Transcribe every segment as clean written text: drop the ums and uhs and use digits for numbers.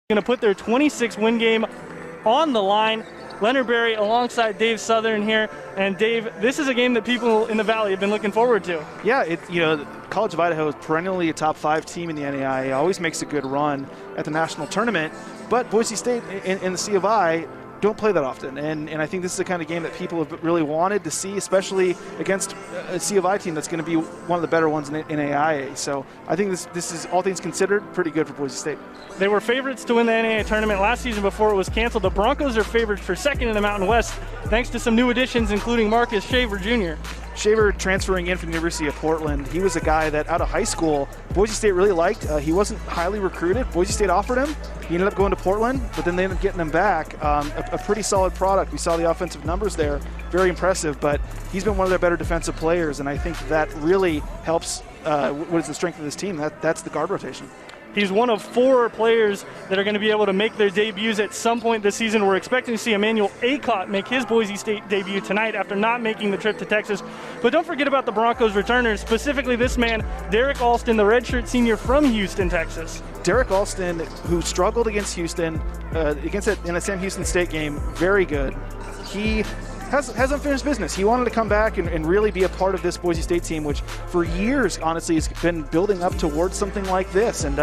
going to put their 26th win game on the line. Leonard Berry alongside Dave Southern here. And Dave, this is a game that people in the Valley have been looking forward to. Yeah, College of Idaho is perennially a top 5 team in the NAIA, always makes a good run at the national tournament, but Boise State in the C of I don't play that often, and I think this is the kind of game that people have really wanted to see, especially against a C of I team that's going to be one of the better ones in NAIA. So I think this is, all things considered, pretty good for Boise State. They were favorites to win the NAIA tournament last season before it was canceled. The Broncos are favored for second in the Mountain West, thanks to some new additions, including Marcus Shaver Jr. Shaver transferring in from the University of Portland. He was a guy that out of high school, Boise State really liked. He wasn't highly recruited. Boise State offered him. He ended up going to Portland, but then they ended up getting him back. A pretty solid product. We saw the offensive numbers there, very impressive, but he's been one of their better defensive players, and I think that really helps what is the strength of this team. That's the guard rotation. He's one of 4 players that are going to be able to make their debuts at some point this season. We're expecting to see Emmanuel Acott make his Boise State debut tonight after not making the trip to Texas. But don't forget about the Broncos returners, specifically this man, Derek Alston, the redshirt senior from Houston, Texas. Derek Alston, who struggled against Houston, against it in a Sam Houston State game, very good. He has unfinished business. He wanted to come back and really be a part of this Boise State team, which for years, honestly, has been building up towards something like this. And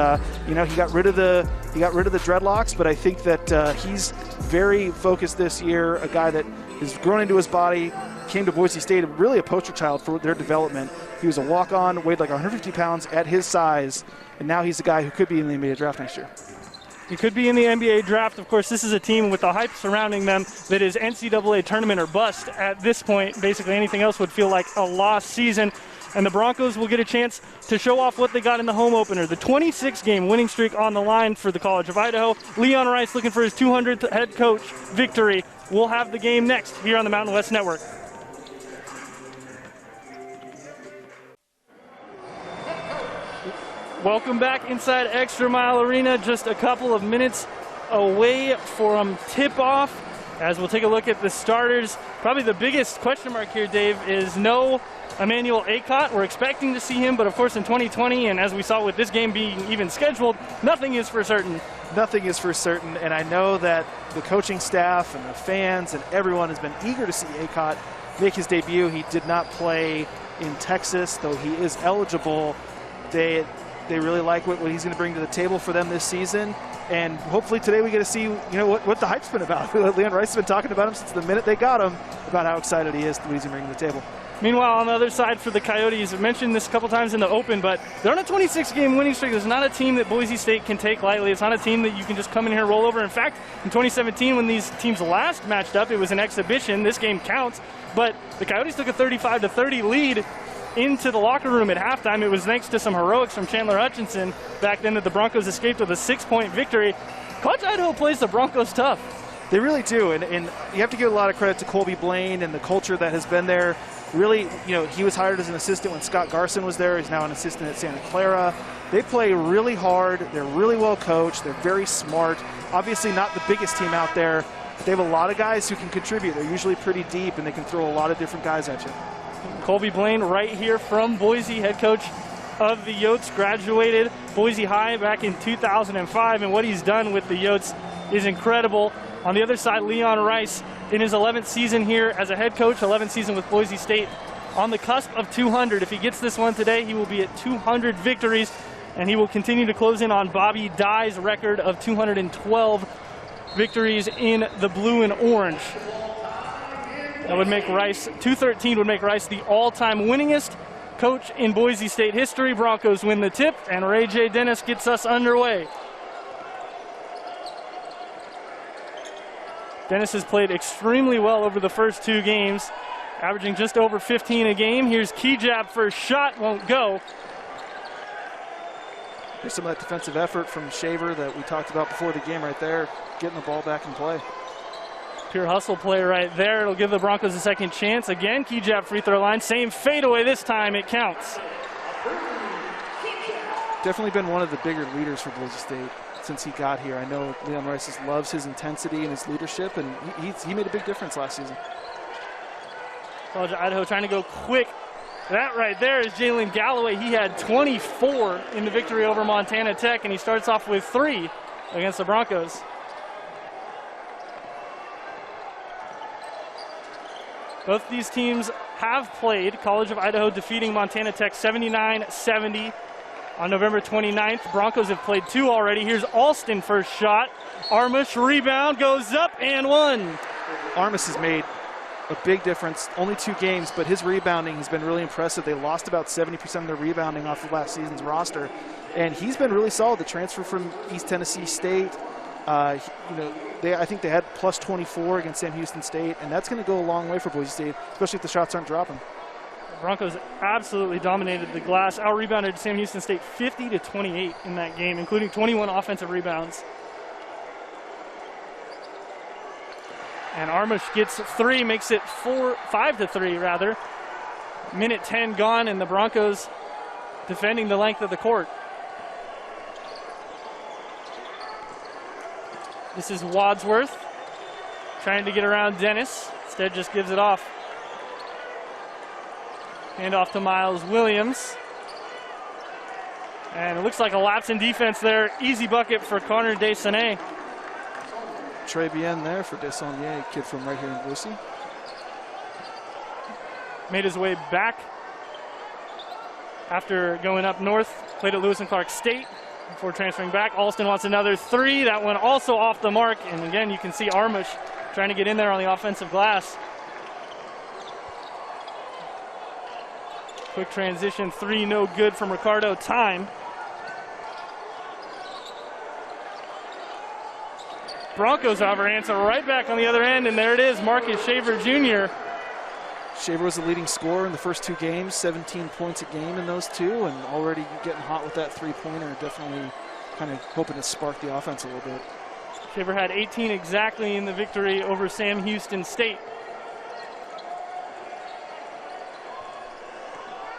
he got rid of the dreadlocks, but I think that he's very focused this year. A guy that has grown into his body, came to Boise State, really a poster child for their development. He was a walk-on, weighed like 150 pounds at his size, and now he's a guy who could be in the NBA draft next year. He could be in the NBA draft. Of course, this is a team with the hype surrounding them that is NCAA tournament or bust at this point. Basically, anything else would feel like a lost season. And the Broncos will get a chance to show off what they got in the home opener. The 26-game winning streak on the line for the College of Idaho. Leon Rice looking for his 200th head coach victory. We'll have the game next here on the Mountain West Network. Welcome back inside ExtraMile Arena. Just a couple of minutes away from tip-off. As we'll take a look at the starters. Probably the biggest question mark here, Dave, is no Emmanuel Acott. We're expecting to see him, but of course in 2020, and as we saw with this game being even scheduled, nothing is for certain. Nothing is for certain, and I know that the coaching staff and the fans and everyone has been eager to see Acott make his debut. He did not play in Texas, though he is eligible. They really like what he's going to bring to the table for them this season. And hopefully today we get to see what the hype's been about. Leon Rice has been talking about him since the minute they got him, about how excited he is to what he's going to bring to the table. Meanwhile, on the other side for the Coyotes, I've mentioned this a couple times in the Open, but they're on a 26-game winning streak. There's not a team that Boise State can take lightly. It's not a team that you can just come in here and roll over. In fact, in 2017, when these teams last matched up, it was an exhibition. This game counts, but the Coyotes took a 35-30 lead into the locker room at halftime. It was thanks to some heroics from Chandler Hutchinson back then that the Broncos escaped with a 6-point victory. College Idaho plays the Broncos tough. They really do, and you have to give a lot of credit to Colby Blaine and the culture that has been there. Really, he was hired as an assistant when Scott Garson was there. He's now an assistant at Santa Clara. They play really hard. They're really well coached. They're very smart. Obviously not the biggest team out there, but they have a lot of guys who can contribute. They're usually pretty deep, and they can throw a lot of different guys at you. Colby Blaine right here from Boise, head coach of the Yotes, graduated Boise High back in 2005, and what he's done with the Yotes is incredible. On the other side, Leon Rice in his 11th season here as a head coach, 11th season with Boise State, on the cusp of 200. If he gets this one today, he will be at 200 victories, and he will continue to close in on Bobby Dye's record of 212 victories in the blue and orange. That would make Rice, 213 would make Rice the all-time winningest coach in Boise State history. Broncos win the tip, and Ray J. Dennis gets us underway. Dennis has played extremely well over the first 2 games, averaging just over 15 a game. Here's Kejab first shot, won't go. There's some of that defensive effort from Shaver that we talked about before the game right there, getting the ball back in play. Pure hustle play right there. It'll give the Broncos a second chance. Again, Kejab free throw line. Same fadeaway this time. It counts. Definitely been one of the bigger leaders for Boise State since he got here. I know Leon Rice loves his intensity and his leadership, and he made a big difference last season. College of Idaho trying to go quick. That right there is Jalen Galloway. He had 24 in the victory over Montana Tech, and he starts off with 3 against the Broncos. Both these teams have played. College of Idaho defeating Montana Tech 79-70 on November 29th. Broncos have played 2 already. Here's Alston first shot. Armush rebound goes up and one. Armus has made a big difference. Only 2 games, but his rebounding has been really impressive. They lost about 70% of their rebounding off of last season's roster, and he's been really solid. The transfer from East Tennessee State, I think they had plus 24 against Sam Houston State, and that's going to go a long way for Boise State, especially if the shots aren't dropping. The Broncos absolutely dominated the glass, out-rebounded Sam Houston State 50-28 in that game, including 21 offensive rebounds. And Armush gets 3, makes it 5-3 rather. Minute 10 gone, and the Broncos defending the length of the court. This is Wadsworth trying to get around Dennis. Instead just gives it off. Hand off to Miles Williams. And it looks like a lapse in defense there. Easy bucket for Connor Desaulniers. Très bien there for Desaulniers, kid from right here in Boise. Made his way back after going up north. Played at Lewis and Clark State before transferring back. Alston wants another 3. That one also off the mark. And again, you can see Armush trying to get in there on the offensive glass. Quick transition 3, no good from Ricardo. Time. Broncos, however, answer right back on the other end, and there it is, Marcus Shaver Jr. Shaver was the leading scorer in the first 2 games, 17 points a game in those 2, and already getting hot with that 3-pointer, definitely kind of hoping to spark the offense a little bit. Shaver had 18 exactly in the victory over Sam Houston State.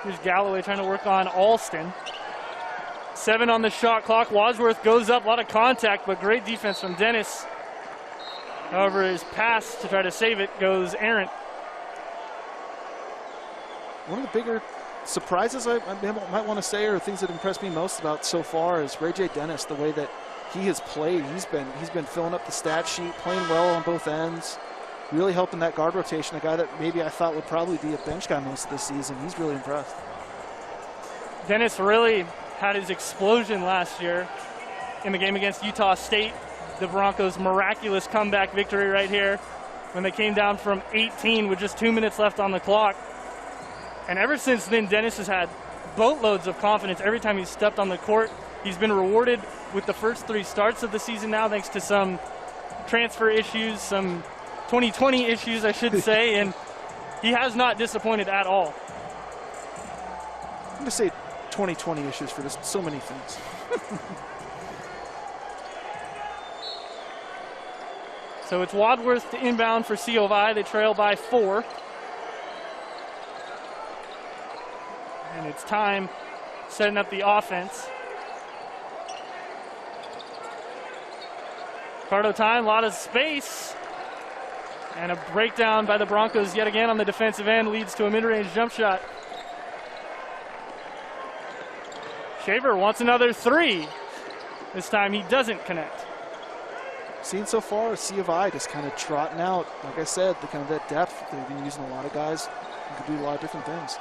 Here's Galloway trying to work on Alston. 7 on the shot clock. Wadsworth goes up, a lot of contact, but great defense from Dennis. However, his pass to try to save it goes errant. One of the bigger surprises I might want to say, or things that impressed me most about so far, is Ray J. Dennis, the way that he has played. He's been filling up the stat sheet, playing well on both ends, really helping that guard rotation, a guy that maybe I thought would probably be a bench guy most of this season. He's really impressed. Dennis really had his explosion last year in the game against Utah State. The Broncos' miraculous comeback victory right here when they came down from 18 with just 2 minutes left on the clock. And ever since then, Dennis has had boatloads of confidence every time he's stepped on the court. He's been rewarded with the first 3 starts of the season now, thanks to some transfer issues, some 2020 issues, I should say, and he has not disappointed at all. I'm going to say 2020 issues for just so many things. So it's Wadsworth to inbound for C of I. They trail by 4. And it's time setting up the offense. Ricardo time, a lot of space. And a breakdown by the Broncos yet again on the defensive end leads to a mid-range jump shot. Shaver wants another 3. This time he doesn't connect. Seen so far, C of I just kind of trotting out. Like I said, the kind of that depth. They've been using a lot of guys who can do a lot of different things.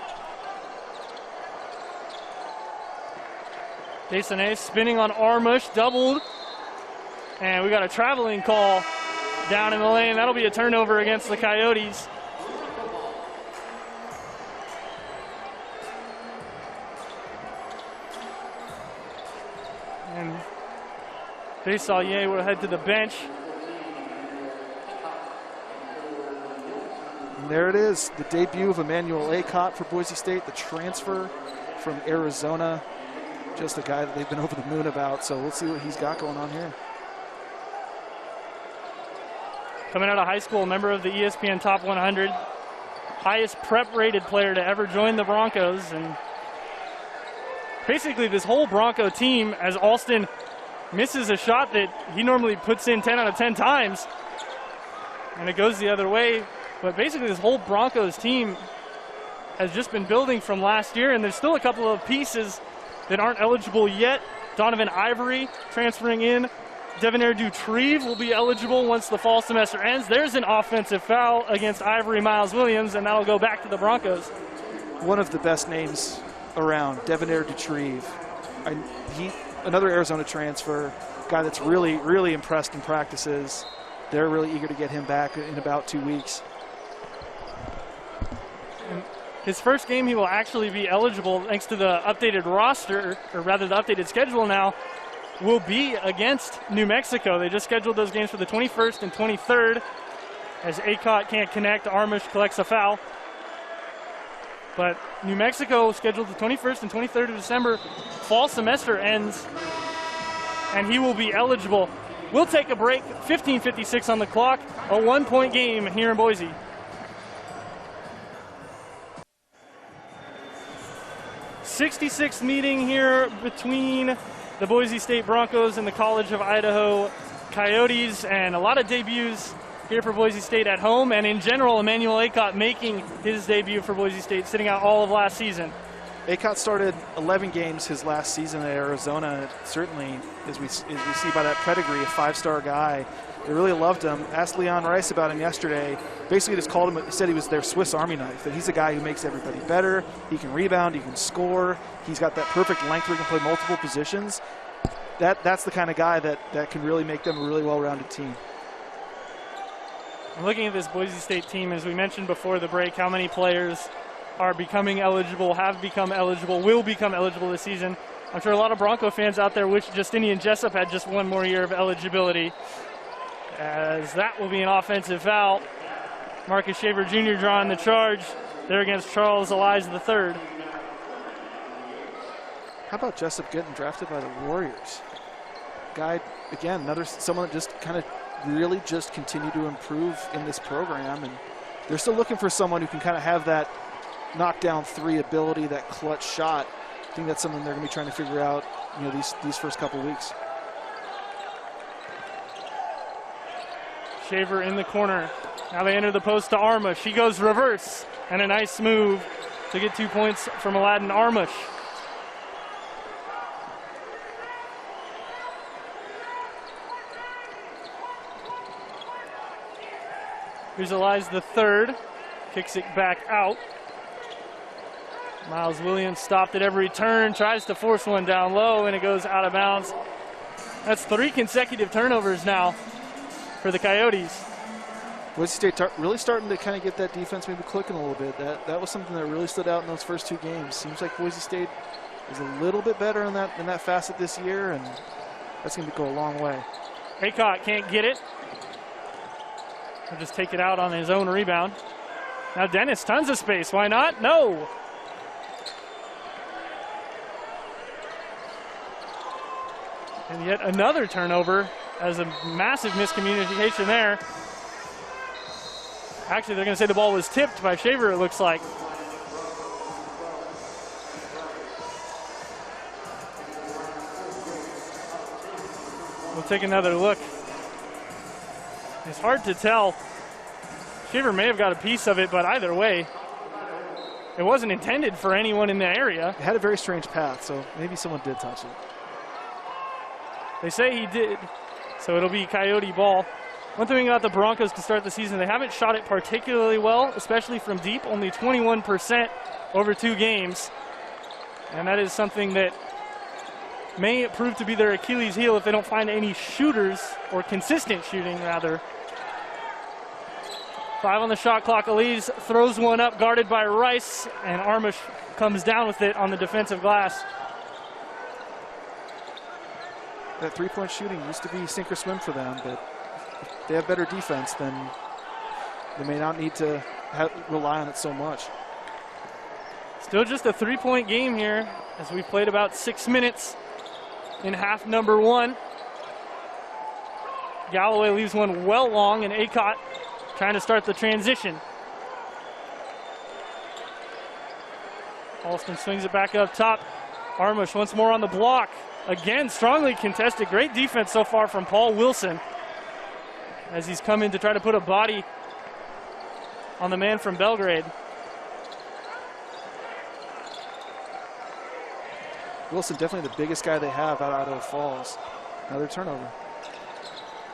Desaulniers spinning on Armush, doubled. And we got a traveling call down in the lane. That'll be a turnover against the Coyotes. And Desaulniers will head to the bench. And there it is, the debut of Emmanuel Acott for Boise State, the transfer from Arizona. Just a guy that they've been over the moon about, so we'll see what he's got going on here. Coming out of high school, member of the ESPN Top 100, highest prep-rated player to ever join the Broncos. And basically this whole Bronco team, as Alston misses a shot that he normally puts in 10 out of 10 times, and it goes the other way. But basically this whole Broncos team has just been building from last year, and there's still a couple of pieces that aren't eligible yet. Donovan Ivory transferring in Devonair Dutrieve will be eligible once the fall semester ends. There's an offensive foul against Ivory Miles Williams, and that'll go back to the Broncos. One of the best names around, Devonair Dutrieve. Another Arizona transfer, guy that's really, really impressed in practices. They're really eager to get him back in about 2 weeks. His first game, he will actually be eligible thanks to the updated roster, or rather the updated schedule now, will be against New Mexico. They just scheduled those games for the 21st and 23rd. As Acott can't connect, Armish collects a foul. But New Mexico scheduled the 21st and 23rd of December. Fall semester ends, and he will be eligible. We'll take a break. 15:56 on the clock. A 1-point game here in Boise. '66th meeting here between the Boise State Broncos and the College of Idaho Coyotes, and a lot of debuts here for Boise State at home, and in general, Emmanuel Acott making his debut for Boise State, sitting out all of last season. Acott started 11 games his last season at Arizona. Certainly, as we see by that pedigree, a 5-star guy. They really loved him. Asked Leon Rice about him yesterday. Basically just called him, said he was their Swiss Army knife, that he's a guy who makes everybody better. He can rebound, he can score. He's got that perfect length where he can play multiple positions. That's the kind of guy that can really make them a really well-rounded team. Looking at this Boise State team, as we mentioned before the break, how many players are becoming eligible, have become eligible, will become eligible this season. I'm sure a lot of Bronco fans out there wish Justinian Jessup had just one more year of eligibility, as that will be an offensive foul. Marcus Shaver Jr. drawing the charge there against Charles Elias III. How about Jessup getting drafted by the Warriors? Guy, again, someone that just kind of really just continue to improve in this program, and they're still looking for someone who can kind of have that knockdown 3 ability, that clutch shot. I think that's something they're going to be trying to figure out, these first couple weeks. Shaver in the corner. Now they enter the post to Armush. She goes reverse, and a nice move to get 2 points from Aladdin Armush. Here's Elias the third. Kicks it back out. Miles Williams stopped at every turn, tries to force one down low, and it goes out of bounds. That's 3 consecutive turnovers now for the Coyotes. Boise State really starting to kind of get that defense maybe clicking a little bit. That was something that really stood out in those first 2 games. Seems like Boise State is a little bit better in that facet this year, and that's going to go a long way. Acott can't get it. He'll just take it out on his own rebound. Now Dennis, tons of space. Why not? No. And yet another turnover as a massive miscommunication there. Actually, they're going to say the ball was tipped by Shaver, it looks like. We'll take another look. It's hard to tell. Shaver may have got a piece of it, but either way, it wasn't intended for anyone in the area. It had a very strange path, so maybe someone did touch it. They say he did, so it'll be Coyote ball. One thing about the Broncos to start the season, they haven't shot it particularly well, especially from deep, only 21% over 2 games. And that is something that may prove to be their Achilles heel if they don't find any shooters, or consistent shooting rather. 5 on the shot clock. Elise throws one up, guarded by Rice, and Armush comes down with it on the defensive glass. That 3-point shooting used to be sink or swim for them, but if they have better defense, then they may not need to rely on it so much. Still just a 3-point game here, as we've played about 6 minutes in half number 1. Galloway leaves one well long, and Acott trying to start the transition. Alston swings it back up top. Armush once more on the block. Again, strongly contested. Great defense so far from Paul Wilson, as he's come in to try to put a body on the man from Belgrade. Wilson, definitely the biggest guy they have out of Idaho Falls. Another turnover.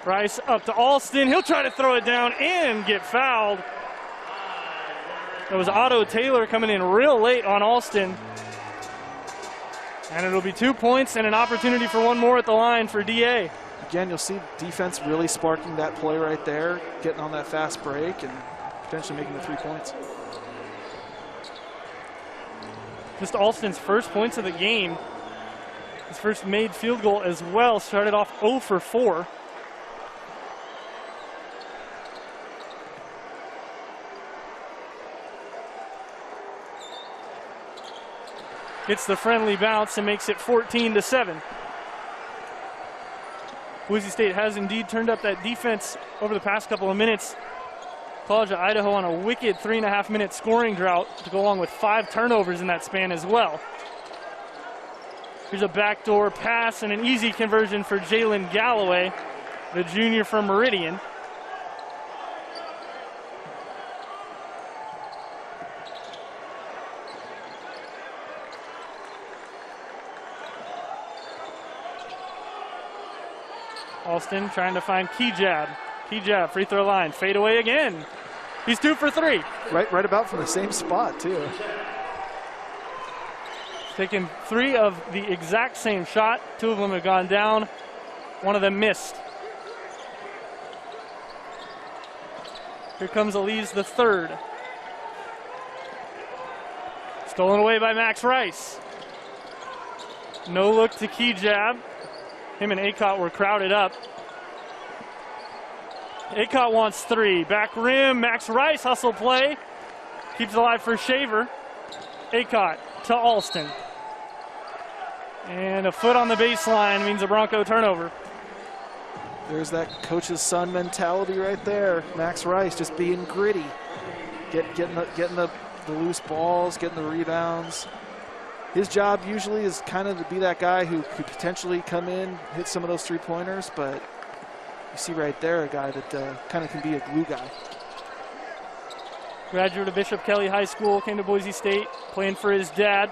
Rice up to Alston. He'll try to throw it down and get fouled. It was Otto Taylor coming in real late on Alston. And it'll be 2 points and an opportunity for one more at the line for DA. Again, you'll see defense really sparking that play right there, getting on that fast break and potentially making the 3 points. Just Alston's first points of the game. His first made field goal as well. Started off 0 for 4. Gets the friendly bounce and makes it 14-7. Boise State has indeed turned up that defense over the past couple of minutes. College of Idaho on a wicked 3.5-minute scoring drought to go along with 5 turnovers in that span as well. Here's a backdoor pass and an easy conversion for Jalen Galloway, the junior from Meridian. Alston trying to find Kejab. Kejab, free throw line, fade away again. He's 2 for 3. Right about from the same spot, too. Taken 3 of the exact same shot. 2 of them have gone down. 1 of them missed. Here comes Elise the third. Stolen away by Max Rice. No look to Kejab. Him and Acott were crowded up. Acott wants 3. Back rim, Max Rice hustle play. Keeps it alive for Shaver. Acott to Alston. And a foot on the baseline means a Bronco turnover. There's that coach's son mentality right there. Max Rice just being gritty. Getting the loose balls, getting the rebounds. His job usually is kind of to be that guy who could potentially come in, hit some of those 3-pointers, but you see right there a guy that kind of can be a glue guy. Graduate of Bishop Kelly High School, came to Boise State, playing for his dad.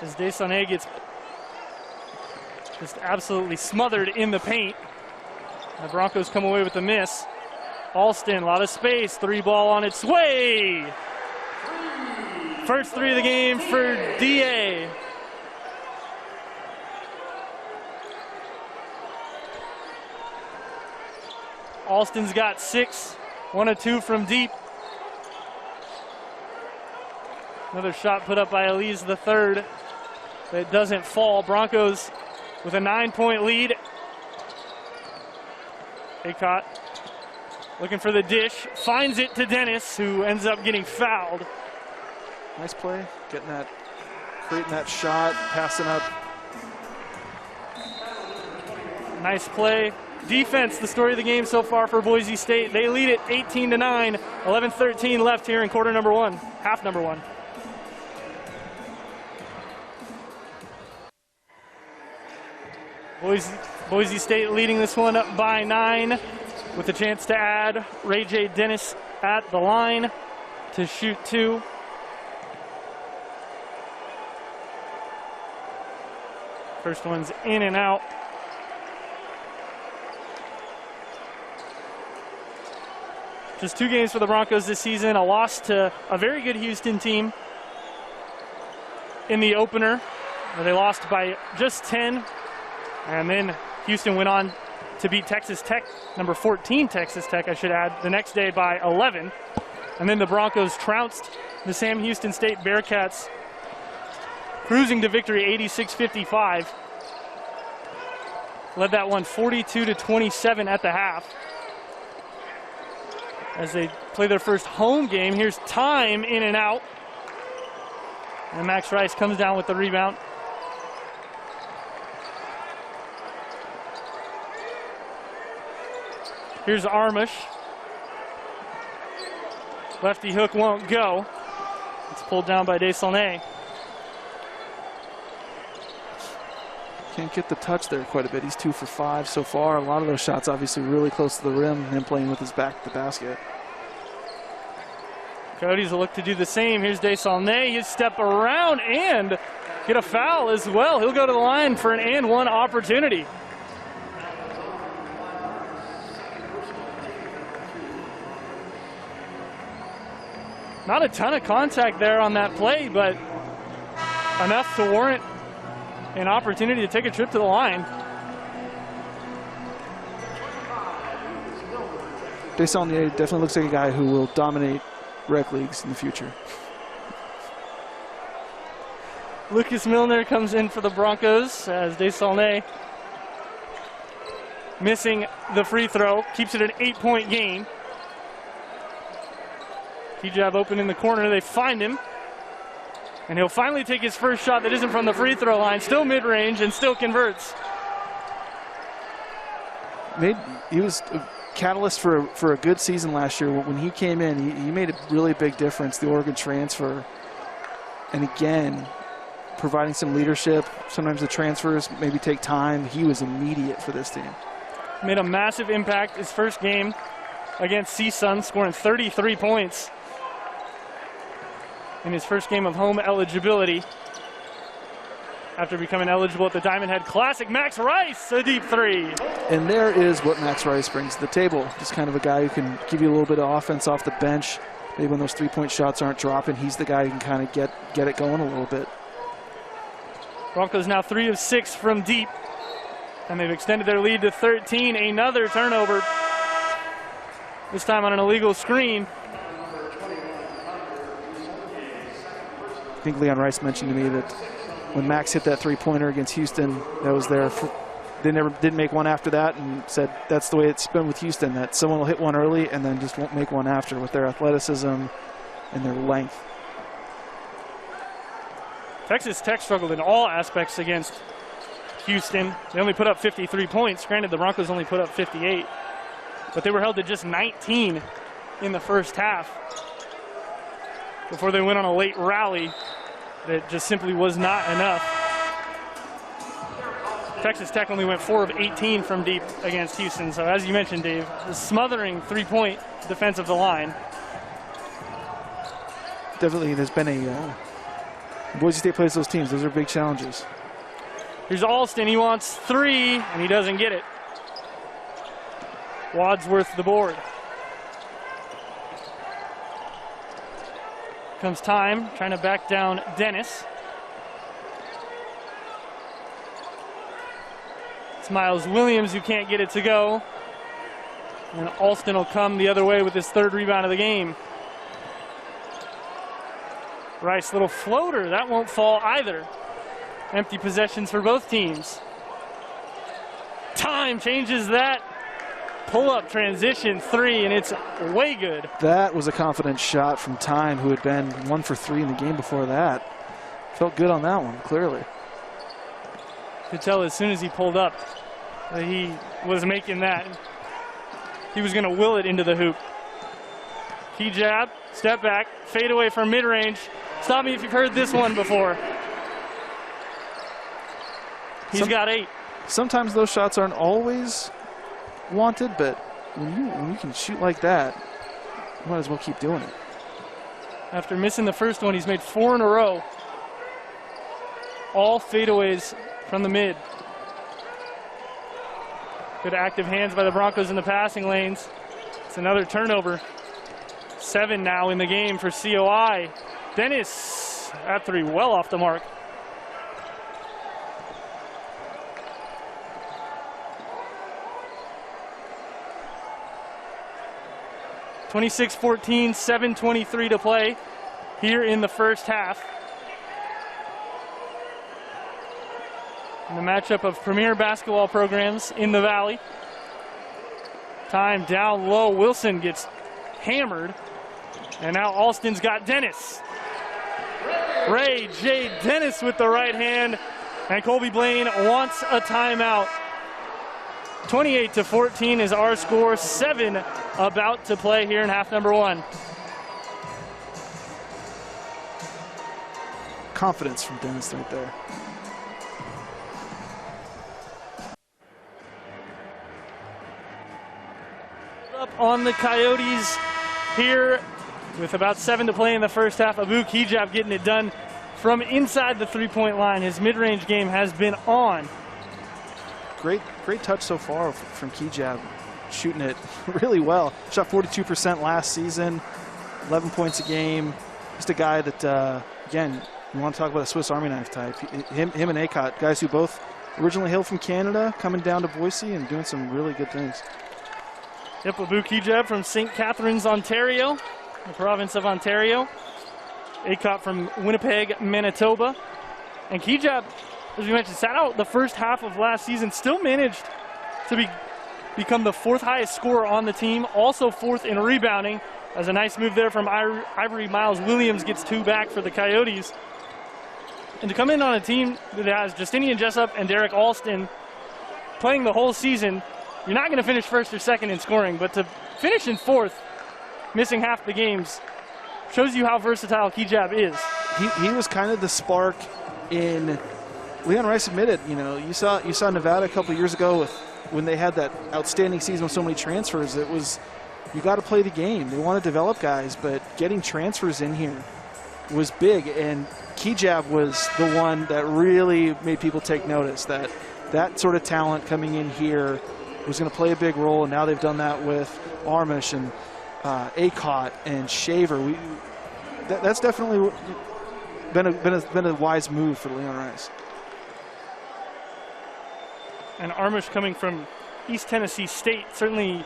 As Desaunay gets just absolutely smothered in the paint. The Broncos come away with the miss. Alston, a lot of space, 3-ball on its way. First 3 of the game for DA. Alston's got 6, 1 of 2 from deep. Another shot put up by Elise the third that doesn't fall. Broncos with a 9-point lead. Acott looking for the dish, finds it to Dennis, who ends up getting fouled. Nice play, creating that shot, passing up. Nice play. Defense, the story of the game so far for Boise State. They lead it 18-9, 11-13 left here in quarter number 1, half number 1. Boise State leading this one up by 9 with a chance to add Ray J. Dennis at the line to shoot 2. First one's in and out. Just 2 games for the Broncos this season. A loss to a very good Houston team in the opener, where they lost by just 10. And then Houston went on to beat Texas Tech, number 14 Texas Tech, I should add, the next day by 11. And then the Broncos trounced the Sam Houston State Bearcats, cruising to victory 86-55. Led that one 42-27 at the half. As they play their first home game, here's time in and out. And Max Rice comes down with the rebound. Here's Armish. Lefty hook won't go. It's pulled down by Desaunay. Can't get the touch there quite a bit. He's 2 for 5 so far. A lot of those shots obviously really close to the rim, him playing with his back to the basket. Coyotes will look to do the same. Here's Desaunay. He'll step around and get a foul as well. He'll go to the line for an and 1 opportunity. Not a ton of contact there on that play, but enough to warrant an opportunity to take a trip to the line. Desaulnier definitely looks like a guy who will dominate rec leagues in the future. Lucas Milner comes in for the Broncos as Desaulnier, missing the free throw, keeps it an 8-point game. Hijab open in the corner, they find him. And he'll finally take his first shot that isn't from the free throw line, still mid-range and still converts. He was a catalyst for a good season last year. When he came in, he made a really big difference, the Oregon transfer. And again, providing some leadership. Sometimes the transfers maybe take time. He was immediate for this team. Made a massive impact his first game against CSUN, scoring 33 points in his first game of home eligibility. After becoming eligible at the Diamond Head Classic, Max Rice, a deep three. And there is what Max Rice brings to the table. Just kind of a guy who can give you a little bit of offense off the bench. Maybe when those three-point shots aren't dropping, he's the guy who can kind of get it going a little bit. Broncos now 3 of 6 from deep, and they've extended their lead to 13. Another turnover, this time on an illegal screen. I think Leon Rice mentioned to me that when Max hit that three-pointer against Houston, that was there. They didn't make one after that, and said that's the way it's been with Houston, that someone will hit one early and then just won't make one after with their athleticism and their length. Texas Tech struggled in all aspects against Houston. They only put up 53 points. Granted, the Broncos only put up 58, but they were held to just 19 in the first half before they went on a late rally that just simply was not enough. Texas Tech only went 4 of 18 from deep against Houston. So as you mentioned, Dave, the smothering three-point defense of the line. Definitely, there's been a Boise State plays those teams. Those are big challenges. Here's Alston. He wants 3, and he doesn't get it. Wadsworth the board. Comes time, trying to back down Dennis. It's Miles Williams who can't get it to go. And Alston will come the other way with his 3rd rebound of the game. Rice, little floater. That won't fall either. Empty possessions for both teams. Time changes that. Pull-up transition 3, and it's way good. That was a confident shot from Time, who had been 1 for 3 in the game before that. Felt good on that one, clearly. Could tell as soon as he pulled up that he was making that. He was going to will it into the hoop. Key jab, step back, fade away from mid-range. Stop me if you've heard this one before. He's got 8. Sometimes those shots aren't always wanted, but when you can shoot like that, you might as well keep doing it. After missing the first one, he's made 4 in a row. All fadeaways from the mid. Good active hands by the Broncos in the passing lanes. It's another turnover. 7 now in the game for COI. Dennis, that 3 well off the mark. (26-14), 7:23 to play here in the first half. In the matchup of premier basketball programs in the Valley. Time down low. Wilson gets hammered. And now Alston's got Dennis. Ray J. Dennis with the right hand. And Colby Blaine wants a timeout. 28-14 is our score. 7 about to play here in half number 1. Confidence from Dennis right there. Up on the Coyotes here with about 7 to play in the first half. Abu Kijab getting it done from inside the three-point line. His mid-range game has been on. Great touch so far from Kijab, shooting it really well. Shot 42% last season. 11 points a game. Just a guy that, again, you want to talk about a Swiss Army knife type. Him and Acott, guys who both originally hailed from Canada, coming down to Boise and doing some really good things. Yep, Abu Kijab from St. Catharines, Ontario, the province of Ontario. Acott from Winnipeg, Manitoba. And Kijab, as we mentioned, sat out the first half of last season, still managed to become the 4th highest scorer on the team, also 4th in rebounding. As a nice move there from Ivory Miles Williams gets 2 back for the Coyotes. And to come in on a team that has Justinian Jessup and Derek Alston playing the whole season, you're not going to finish 1st or 2nd in scoring, but to finish in 4th, missing half the games, shows you how versatile Kijab is. He was kind of the spark in Leon Rice admitted, you saw Nevada a couple years ago when they had that outstanding season with so many transfers. It was, you got to play the game. They want to develop guys, but getting transfers in here was big, and Kijab was the one that really made people take notice that sort of talent coming in here was going to play a big role, and now they've done that with Armish and Acott and Shaver. That's definitely been a wise move for Leon Rice. And Armish coming from East Tennessee State, certainly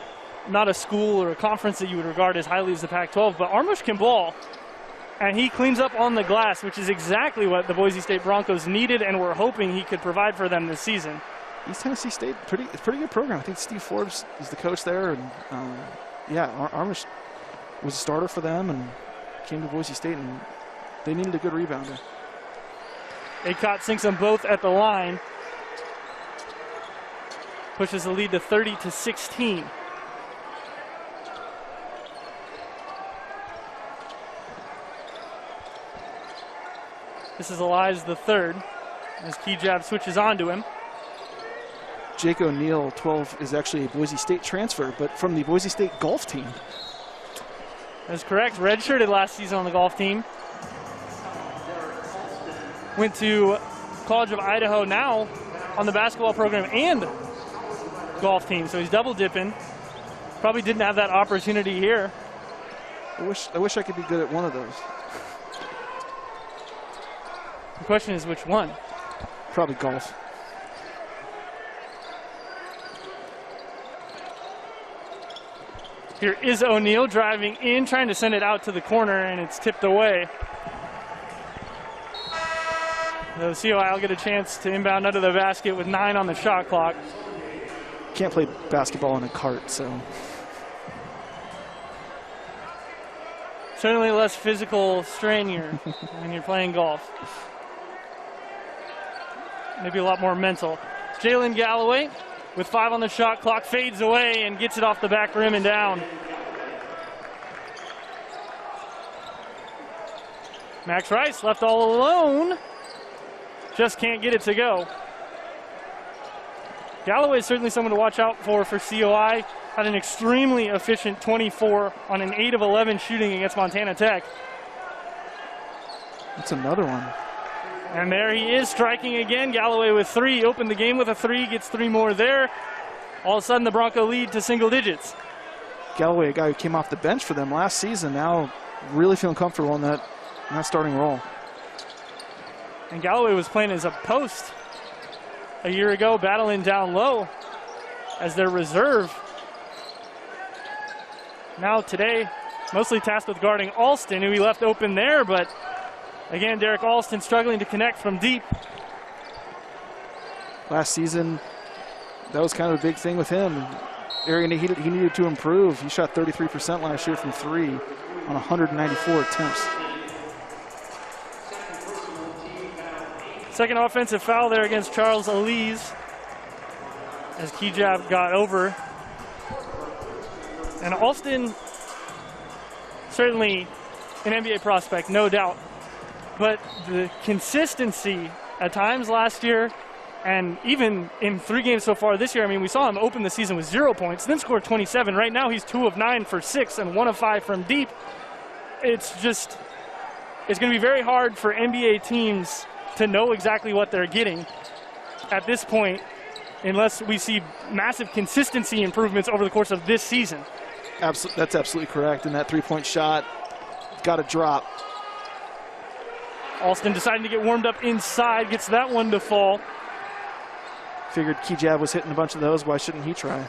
not a school or a conference that you would regard as highly as the Pac-12, but Armish can ball, and he cleans up on the glass, which is exactly what the Boise State Broncos needed and were hoping he could provide for them this season. East Tennessee State, pretty good program. I think Steve Forbes is the coach there, and Armish was a starter for them and came to Boise State, and they needed a good rebounder. Acott sinks them both at the line, pushes the lead to 30-16. This is Elias the third as Kijab switches on to him. Jake O'Neill, 12, is actually a Boise State transfer, but from the Boise State golf team. That's correct. Redshirted last season on the golf team. Went to College of Idaho now on the basketball program and golf team, so he's double dipping. Probably didn't have that opportunity here. I wish I could be good at one of those. The question is which one? Probably golf. Here is O'Neill driving in, trying to send it out to the corner, and it's tipped away. The COI will get a chance to inbound under the basket with 9 on the shot clock. Can't play basketball in a cart, so. Certainly less physical strain here when you're playing golf. Maybe a lot more mental. Jalen Galloway with 5 on the shot clock, fades away and gets it off the back rim and down. Max Rice left all alone. Just can't get it to go. Galloway is certainly someone to watch out for COI. Had an extremely efficient 24 on an 8 of 11 shooting against Montana Tech. That's another one. And there he is striking again. Galloway with 3, opened the game with a 3, gets 3 more there. All of a sudden the Bronco lead to single digits. Galloway, a guy who came off the bench for them last season, now really feeling comfortable in that starting role. And Galloway was playing as a post a year ago, battling down low as their reserve. Now today, mostly tasked with guarding Alston, who he left open there, but again, Derek Alston struggling to connect from deep. Last season, that was kind of a big thing with him. Area he needed to improve. He shot 33% last year from 3 on 194 attempts. Second offensive foul there against Charles Elise as Kijab got over. And Alston, certainly an NBA prospect, no doubt. But the consistency at times last year, and even in 3 games so far this year, I mean, we saw him open the season with 0 points, then score 27. Right now he's 2 of 9 for 6 and 1 of 5 from deep. It's going to be very hard for NBA teams to know exactly what they're getting at this point unless we see massive consistency improvements over the course of this season. That's absolutely correct. And that 3-point shot, got to drop. Alston deciding to get warmed up inside, gets that one to fall. Figured Kijab was hitting a bunch of those. Why shouldn't he try?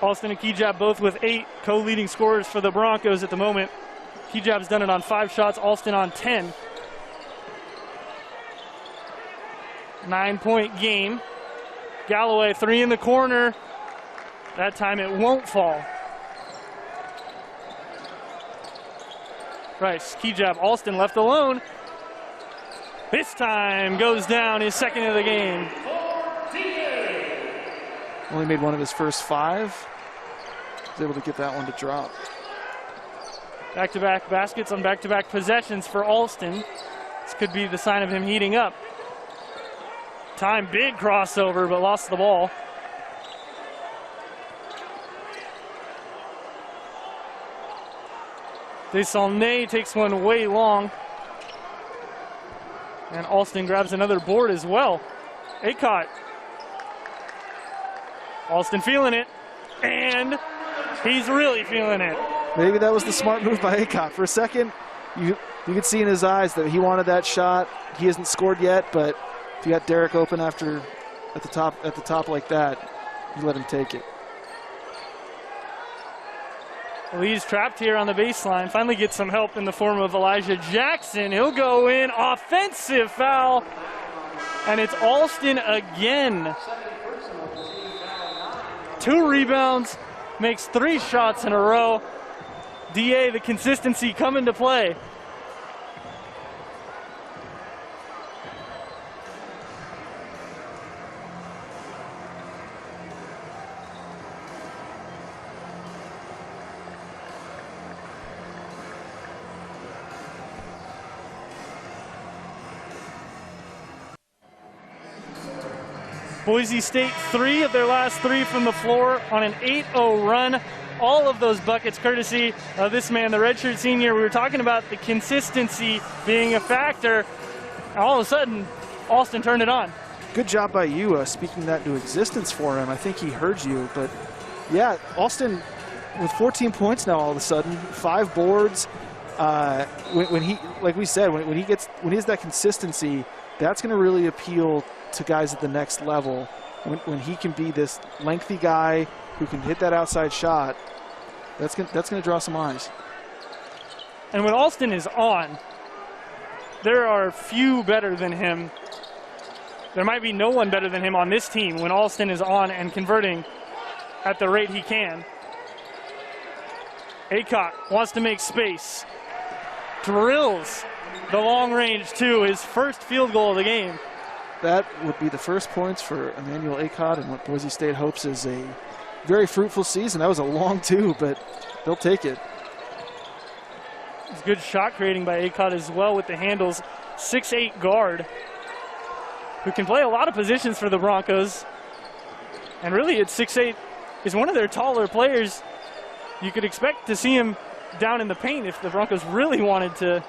Alston and Kijab both with 8 co-leading scorers for the Broncos at the moment. Kijab's done it on 5 shots, Alston on 10. 9-point game. Galloway, 3 in the corner. That time it won't fall. Rice, Kijab, Alston left alone. This time goes down, his second of the game. Only made one of his first 5. Was able to get that one to drop. Back-to-back baskets on back-to-back possessions for Alston. This could be the sign of him heating up. Time, big crossover, but lost the ball. Desaulnay takes one way long. And Alston grabs another board as well. Acott. Alston feeling it. And he's really feeling it. Maybe that was the smart move by Acott. For a second, you could see in his eyes that he wanted that shot. He hasn't scored yet, but if you got Derek open at the top like that, you let him take it. Lee's trapped here on the baseline. Finally gets some help in the form of Elijah Jackson. He'll go in. Offensive foul. And it's Alston again. 2 rebounds. Makes 3 shots in a row. DA, the consistency come into play. Boise State 3 of their last 3 from the floor on an 8-0 run. All of those buckets courtesy of this man, the redshirt senior. We were talking about the consistency being a factor. All of a sudden, Alston turned it on. Good job by you speaking that into existence for him. I think he heard you. But, yeah, Alston with 14 points now all of a sudden, 5 boards. When he, like we said, when he has that consistency, that's going to really appeal to guys at the next level. When he can be this lengthy guy who can hit that outside shot, that's going to draw some eyes. And when Alston is on, there are few better than him. There might be no one better than him on this team when Alston is on and converting at the rate he can. Acott wants to make space. Drills the long range 2, his first field goal of the game. That would be the first points for Emmanuel Acott and what Boise State hopes is a very fruitful season. That was a long 2, but they'll take it. It's good shot creating by Acott as well with the handles. 6'8" guard who can play a lot of positions for the Broncos. And really at 6'8" is one of their taller players. You could expect to see him down in the paint if the Broncos really wanted to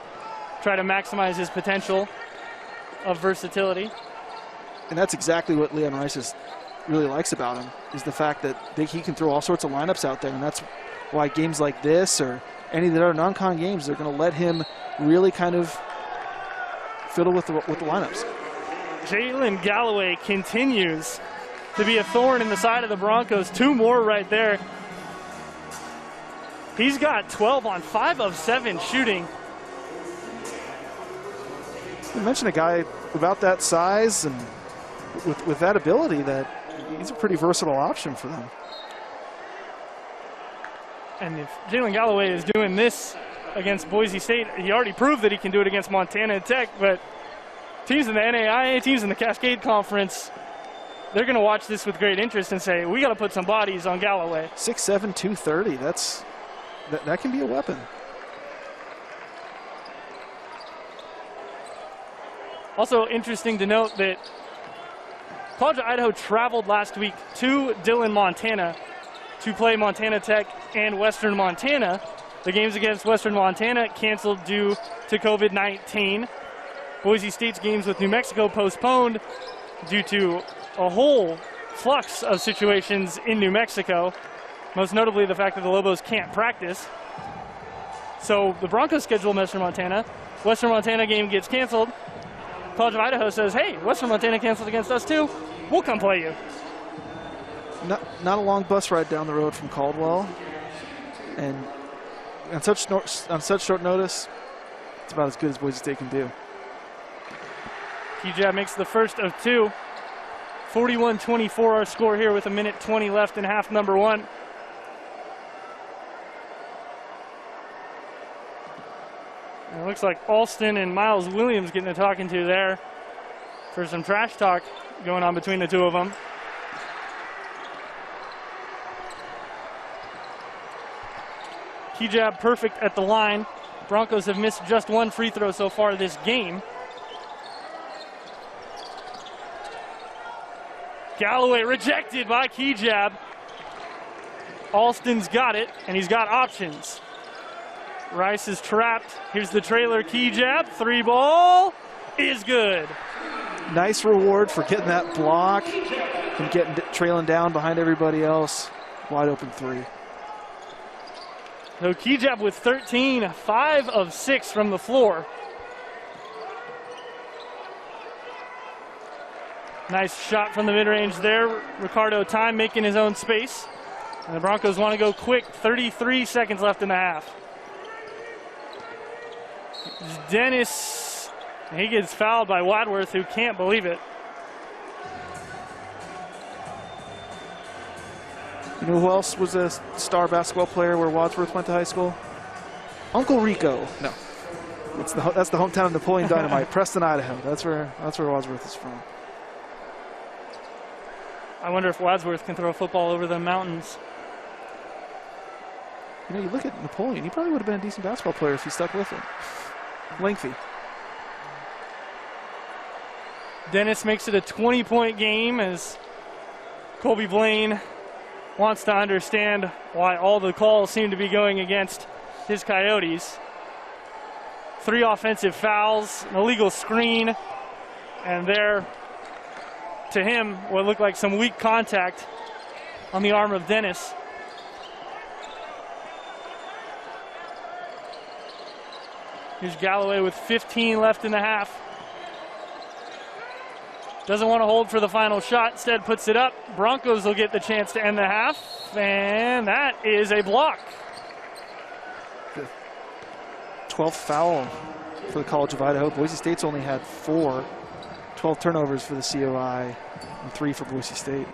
try to maximize his potential of versatility. And that's exactly what Leon Rice really likes about him, is the fact that he can throw all sorts of lineups out there. And that's why games like this or any of the other non-con games, they're going to let him really kind of fiddle with the lineups. Jalen Galloway continues to be a thorn in the side of the Broncos. 2 more right there. He's got 12 on 5 of 7 shooting. You mentioned a guy about that size and with that ability that he's a pretty versatile option for them. And if Jalen Galloway is doing this against Boise State, he already proved that he can do it against Montana Tech, but teams in the NAIA, teams in the Cascade Conference, they're going to watch this with great interest and say, we got to put some bodies on Galloway. 6'7", 230, that can be a weapon. Also interesting to note that College of Idaho traveled last week to Dillon, Montana to play Montana Tech and Western Montana. The games against Western Montana canceled due to COVID-19. Boise State's games with New Mexico postponed due to a whole flux of situations in New Mexico, most notably the fact that the Lobos can't practice. So the Broncos schedule Western Montana. Western Montana game gets canceled. College of Idaho says, hey, Western Montana canceled against us too. We'll come play you. Not a long bus ride down the road from Caldwell. And on such short notice, it's about as good as Boise State can do. Kijab makes the first of two. 41-24 our score here with 1:20 left in half number one. And it looks like Alston and Miles Williams getting a talking to there for some trash talk going on between the two of them. Kijab perfect at the line. Broncos have missed just one free throw so far this game. Galloway rejected by Kijab. Alston's got it, and he's got options. Rice is trapped. Here's the trailer. Kijab, three ball is good. Nice reward for getting that block and trailing down behind everybody else. Wide open three. So Kijab with 13, 5 of 6 from the floor. Nice shot from the mid-range there. Ricardo Time making his own space. And the Broncos want to go quick. 33 seconds left in the half. Dennis, he gets fouled by Wadsworth, who can't believe it. You know who else was a star basketball player where Wadsworth went to high school? Uncle Rico. No, that's the hometown of Napoleon Dynamite, Preston, Idaho. That's where Wadsworth is from. I wonder if Wadsworth can throw a football over the mountains. You know, you look at Napoleon, he probably would have been a decent basketball player if he stuck with it. Lengthy. Dennis makes it a 20-point game as Colby Blaine wants to understand why all the calls seem to be going against his Coyotes. 3 offensive fouls, an illegal screen, and there, to him, what looked like some weak contact on the arm of Dennis. Here's Galloway with 15 left in the half. Doesn't want to hold for the final shot, instead puts it up. Broncos will get the chance to end the half, and that is a block. The 12th foul for the College of Idaho. Boise State's only had 4. 12 turnovers for the COI and 3 for Boise State.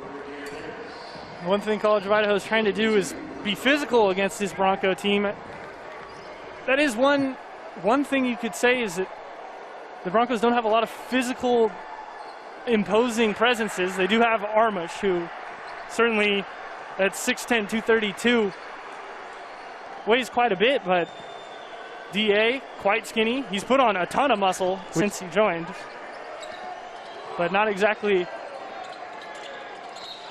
One thing College of Idaho is trying to do is be physical against this Bronco team. That is one thing you could say is that the Broncos don't have a lot of physical imposing presences. They do have Armush, who certainly at 6'10", 232 weighs quite a bit, but DA, quite skinny. He's put on a ton of muscle since he joined, but not exactly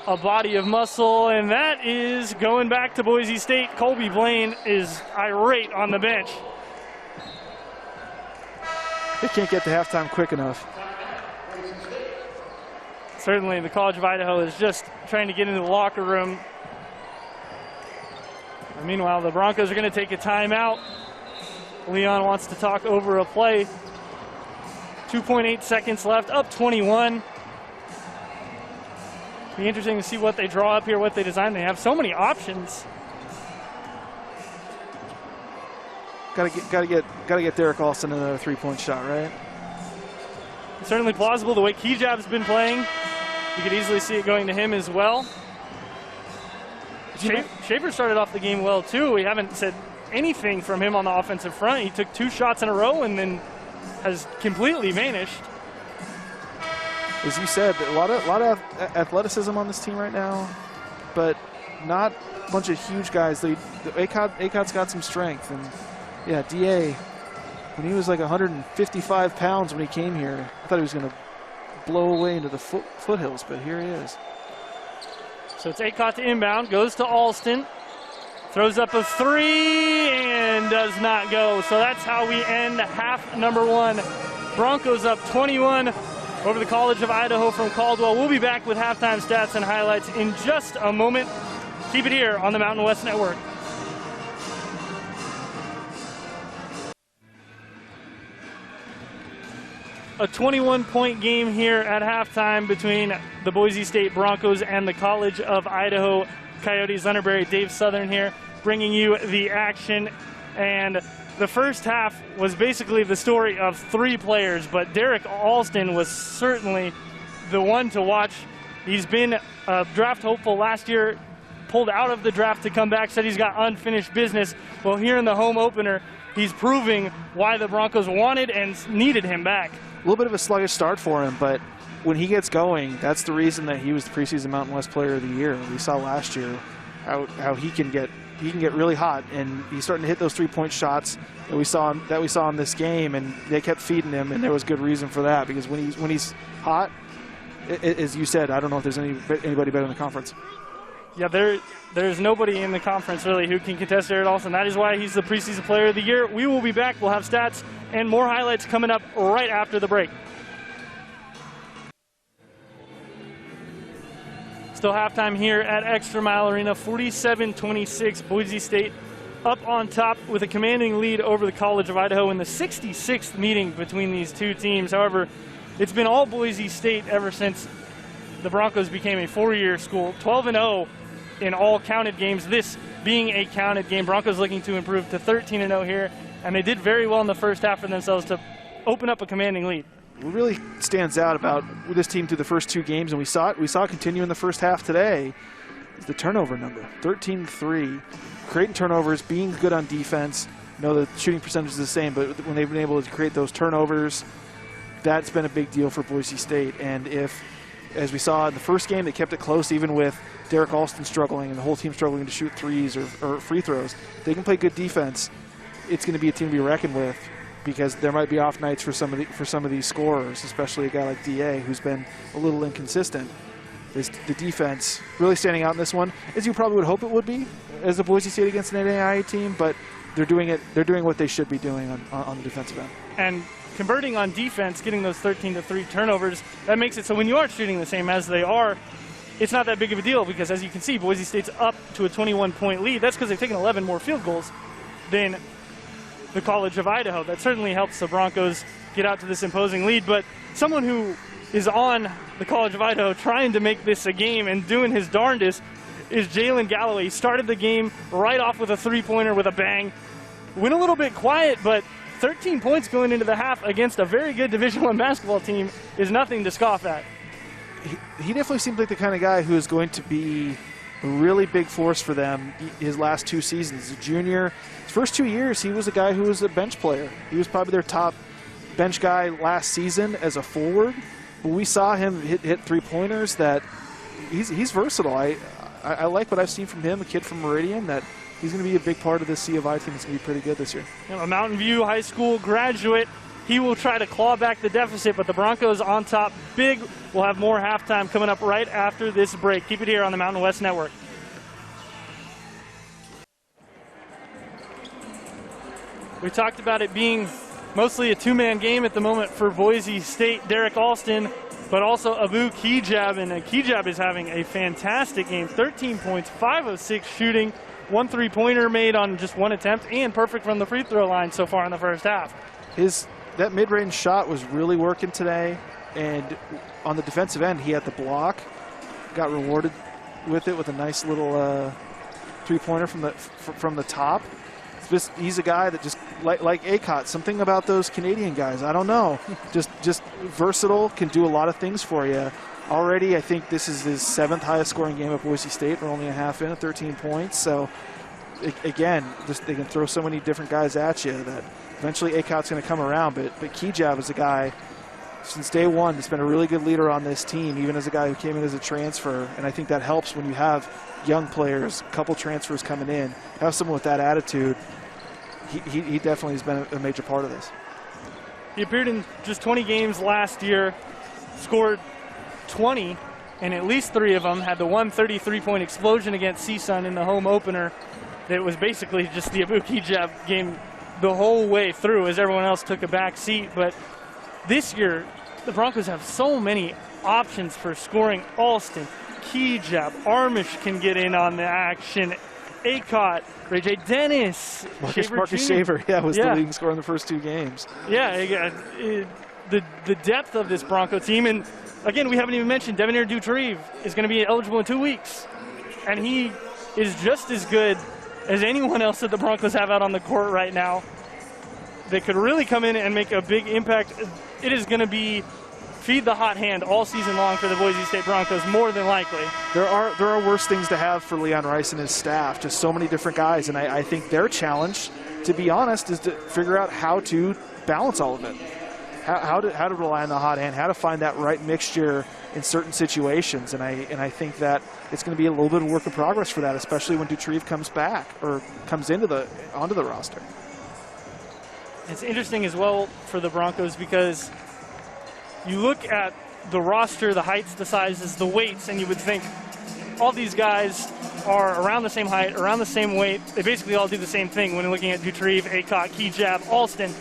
a body of muscle, and that is going back to Boise State. Colby Blaine is irate on the bench. They can't get to halftime quick enough. Certainly the College of Idaho is just trying to get into the locker room. And meanwhile, the Broncos are going to take a timeout. Leon wants to talk over a play. 2.8 seconds left, up 21. Be interesting to see what they draw up here, what they design. They have so many options. Gotta get Derek Alston another 3-point shot, right? Certainly plausible the way Kijab's been playing. You could easily see it going to him as well. Schaefer started off the game well too. We haven't said anything from him on the offensive front. He took 2 shots in a row and then has completely vanished. As you said, a lot of athleticism on this team right now, but not a bunch of huge guys. ACOT's got some strength, and yeah, DA, when he was like 155 pounds when he came here, I thought he was going to blow away into the foothills, but here he is. So it's ACOT to inbound, goes to Alston, throws up a 3 and does not go. So that's how we end half number 1. Broncos up 21 over the College of Idaho from Caldwell. We'll be back with halftime stats and highlights in just a moment. Keep it here on the Mountain West Network. a 21-point game here at halftime between the Boise State Broncos and the College of Idaho Coyotes. Leonard Berry, Dave Southern here, bringing you the action. And the first half was basically the story of 3 players, but Derek Alston was certainly the one to watch. He's been a draft hopeful last year, pulled out of the draft to come back, said he's got unfinished business. Well, here in the home opener, he's proving why the Broncos wanted and needed him back. A little bit of a sluggish start for him, but when he gets going, that's the reason that he was the preseason Mountain West Player of the Year. We saw last year how he can get really hot, and he's starting to hit those 3-point shots that we saw in this game, and they kept feeding him, and there was good reason for that, because when he's hot, as you said, I don't know if there's anybody better in the conference. Yeah, there's nobody in the conference really who can contest Derek Alston. That is why he's the preseason Player of the Year. We will be back. We'll have stats and more highlights coming up right after the break. Still halftime here at ExtraMile Arena, 47-26. Boise State up on top with a commanding lead over the College of Idaho in the 66th meeting between these two teams. However, it's been all Boise State ever since the Broncos became a 4-year school. 12-0 in all counted games, this being a counted game. Broncos looking to improve to 13-0 here, and they did very well in the first half for themselves to open up a commanding lead. What really stands out about this team through the first 2 games, and we saw it continue in the first half today, is the turnover number, 13-3. Creating turnovers, being good on defense. I know the shooting percentage is the same, but when they've been able to create those turnovers, that's been a big deal for Boise State. And if, as we saw in the first game, they kept it close even with Derek Alston struggling and the whole team struggling to shoot threes or free throws, they can play good defense. It's going to be a team to be reckoned with, because there might be off nights for some of these scorers, especially a guy like DA who's been a little inconsistent. The defense really standing out in this one, as you probably would hope it would be, as a Boise State against an NAIA team, but they're doing what they should be doing on the defensive end. And converting on defense, getting those 13-3 turnovers, that makes it so when you are shooting the same as they are, it's not that big of a deal, because as you can see, Boise State's up to a 21-point lead. That's because they've taken 11 more field goals than the College of Idaho. That certainly helps the Broncos get out to this imposing lead, but someone who is on the College of Idaho trying to make this a game and doing his darndest is Jalen Galloway. He started the game right off with a 3-pointer with a bang. Went a little bit quiet, but 13 points going into the half against a very good Division I basketball team is nothing to scoff at. He definitely seems like the kind of guy who is going to be a really big force for them his last 2 seasons. As a junior, his first 2 years, he was a guy who was a bench player. He was probably their top bench guy last season as a forward. But we saw him hit 3-pointers that he's versatile. I like what I've seen from him, a kid from Meridian, that he's going to be a big part of this C of I team that's going to be pretty good this year. A Mountain View High School graduate. He will try to claw back the deficit, but the Broncos on top big. We'll have more halftime coming up right after this break. Keep it here on the Mountain West Network. We talked about it being mostly a 2-man game at the moment for Boise State. Derek Alston, but also Abu Kijab, and Kijab is having a fantastic game. 13 points, 5 of 6 shooting, 1 3-pointer made on just 1 attempt, and perfect from the free throw line so far in the first half. That mid-range shot was really working today, and on the defensive end, he had the block, got rewarded with it with a nice little 3-pointer from the top. He's a guy that just like Acott, something about those Canadian guys, I don't know, just versatile, can do a lot of things for you. Already, I think this is his 7th highest scoring game at Boise State. We're only a half in at 13 points. So, again, they can throw so many different guys at you that eventually Acott's going to come around. But Kijab is a guy, since day one, that's been a really good leader on this team, even as a guy who came in as a transfer. And I think that helps when you have young players, a couple transfers coming in, have someone with that attitude. He definitely has been a major part of this. He appeared in just 20 games last year, scored 20, and at least 3 of them had the 133-point explosion against CSUN in the home opener. That was basically just the Abu Kijab game the whole way through as everyone else took a back seat. But this year, the Broncos have so many options for scoring. Alston, Kijab, Armish can get in on the action. Acott, Ray J. Dennis, Marcus Shaver, was the leading scorer in the first 2 games. Yeah, the depth of this Bronco team. And again, we haven't even mentioned Devenir Dutrieve is going to be eligible in 2 weeks. And he is just as good as anyone else that the Broncos have out on the court right now. They could really come in and make a big impact. It is going to be feed the hot hand all season long for the Boise State Broncos, more than likely. There are worse things to have for Leon Rice and his staff, just so many different guys, and I think their challenge, to be honest, is to figure out how to balance all of it. How to rely on the hot hand, how to find that right mixture in certain situations, and I think that it's going to be a little bit of work in progress for that, especially when Dutrieve comes back or comes onto the roster. It's interesting as well for the Broncos because you look at the roster, the heights, the sizes, the weights, and you would think all these guys are around the same height, around the same weight. They basically all do the same thing when you're looking at Dutrieve, Aycock, Kejab, Alston,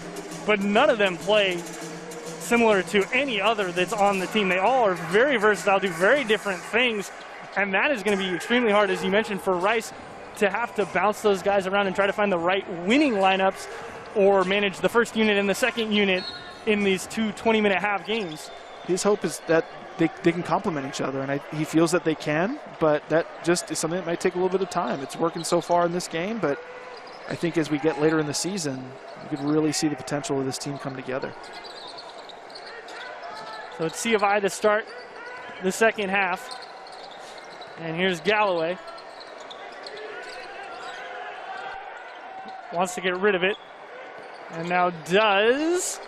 but none of them play similar to any other that's on the team. They all are very versatile, do very different things, and that is going to be extremely hard, as you mentioned, for Rice to have to bounce those guys around and try to find the right winning lineups or manage the first unit and the second unit in these 2 20-minute half games. His hope is that they can complement each other, and he feels that they can, but that just is something that might take a little bit of time. It's working so far in this game, but I think as we get later in the season, you could really see the potential of this team come together. So it's C of I to start the second half. And here's Galloway. Wants to get rid of it. And now does.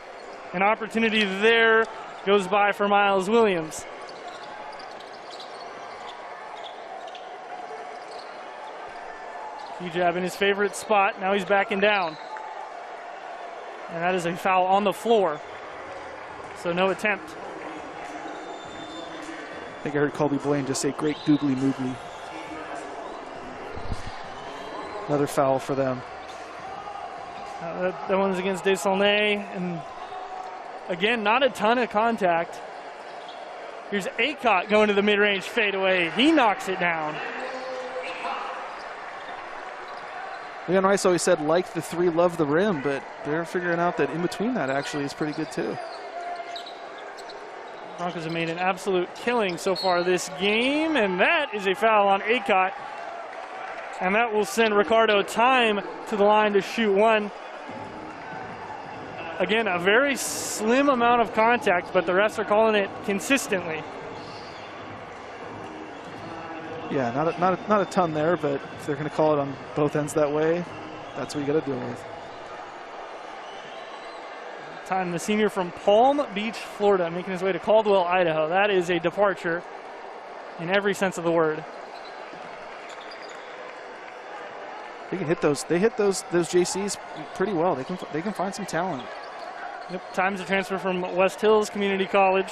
An opportunity there goes by for Miles Williams. Kejab in his favorite spot. Now he's backing down. And that is a foul on the floor. So no attempt. I think I heard Colby Blaine just say great googly moogly. Another foul for them. That one's against Desaulnay, and again, not a ton of contact. Here's Aycock going to the mid-range fadeaway. He knocks it down. Leon Rice always said, like the three, love the rim, but they're figuring out that in between that actually is pretty good too. Broncos have made an absolute killing so far this game, and that is a foul on Aycock. And that will send Ricardo Time to the line to shoot one. Again, a very slim amount of contact, but the refs are calling it consistently. Yeah, not a ton there, but if they're going to call it on both ends that way, that's what you got to deal with. Time, the senior from Palm Beach, Florida, making his way to Caldwell, Idaho. That is a departure in every sense of the word. They can hit those. They hit those JCs pretty well. They can find some talent. Yep, Time's a transfer from West Hills Community College.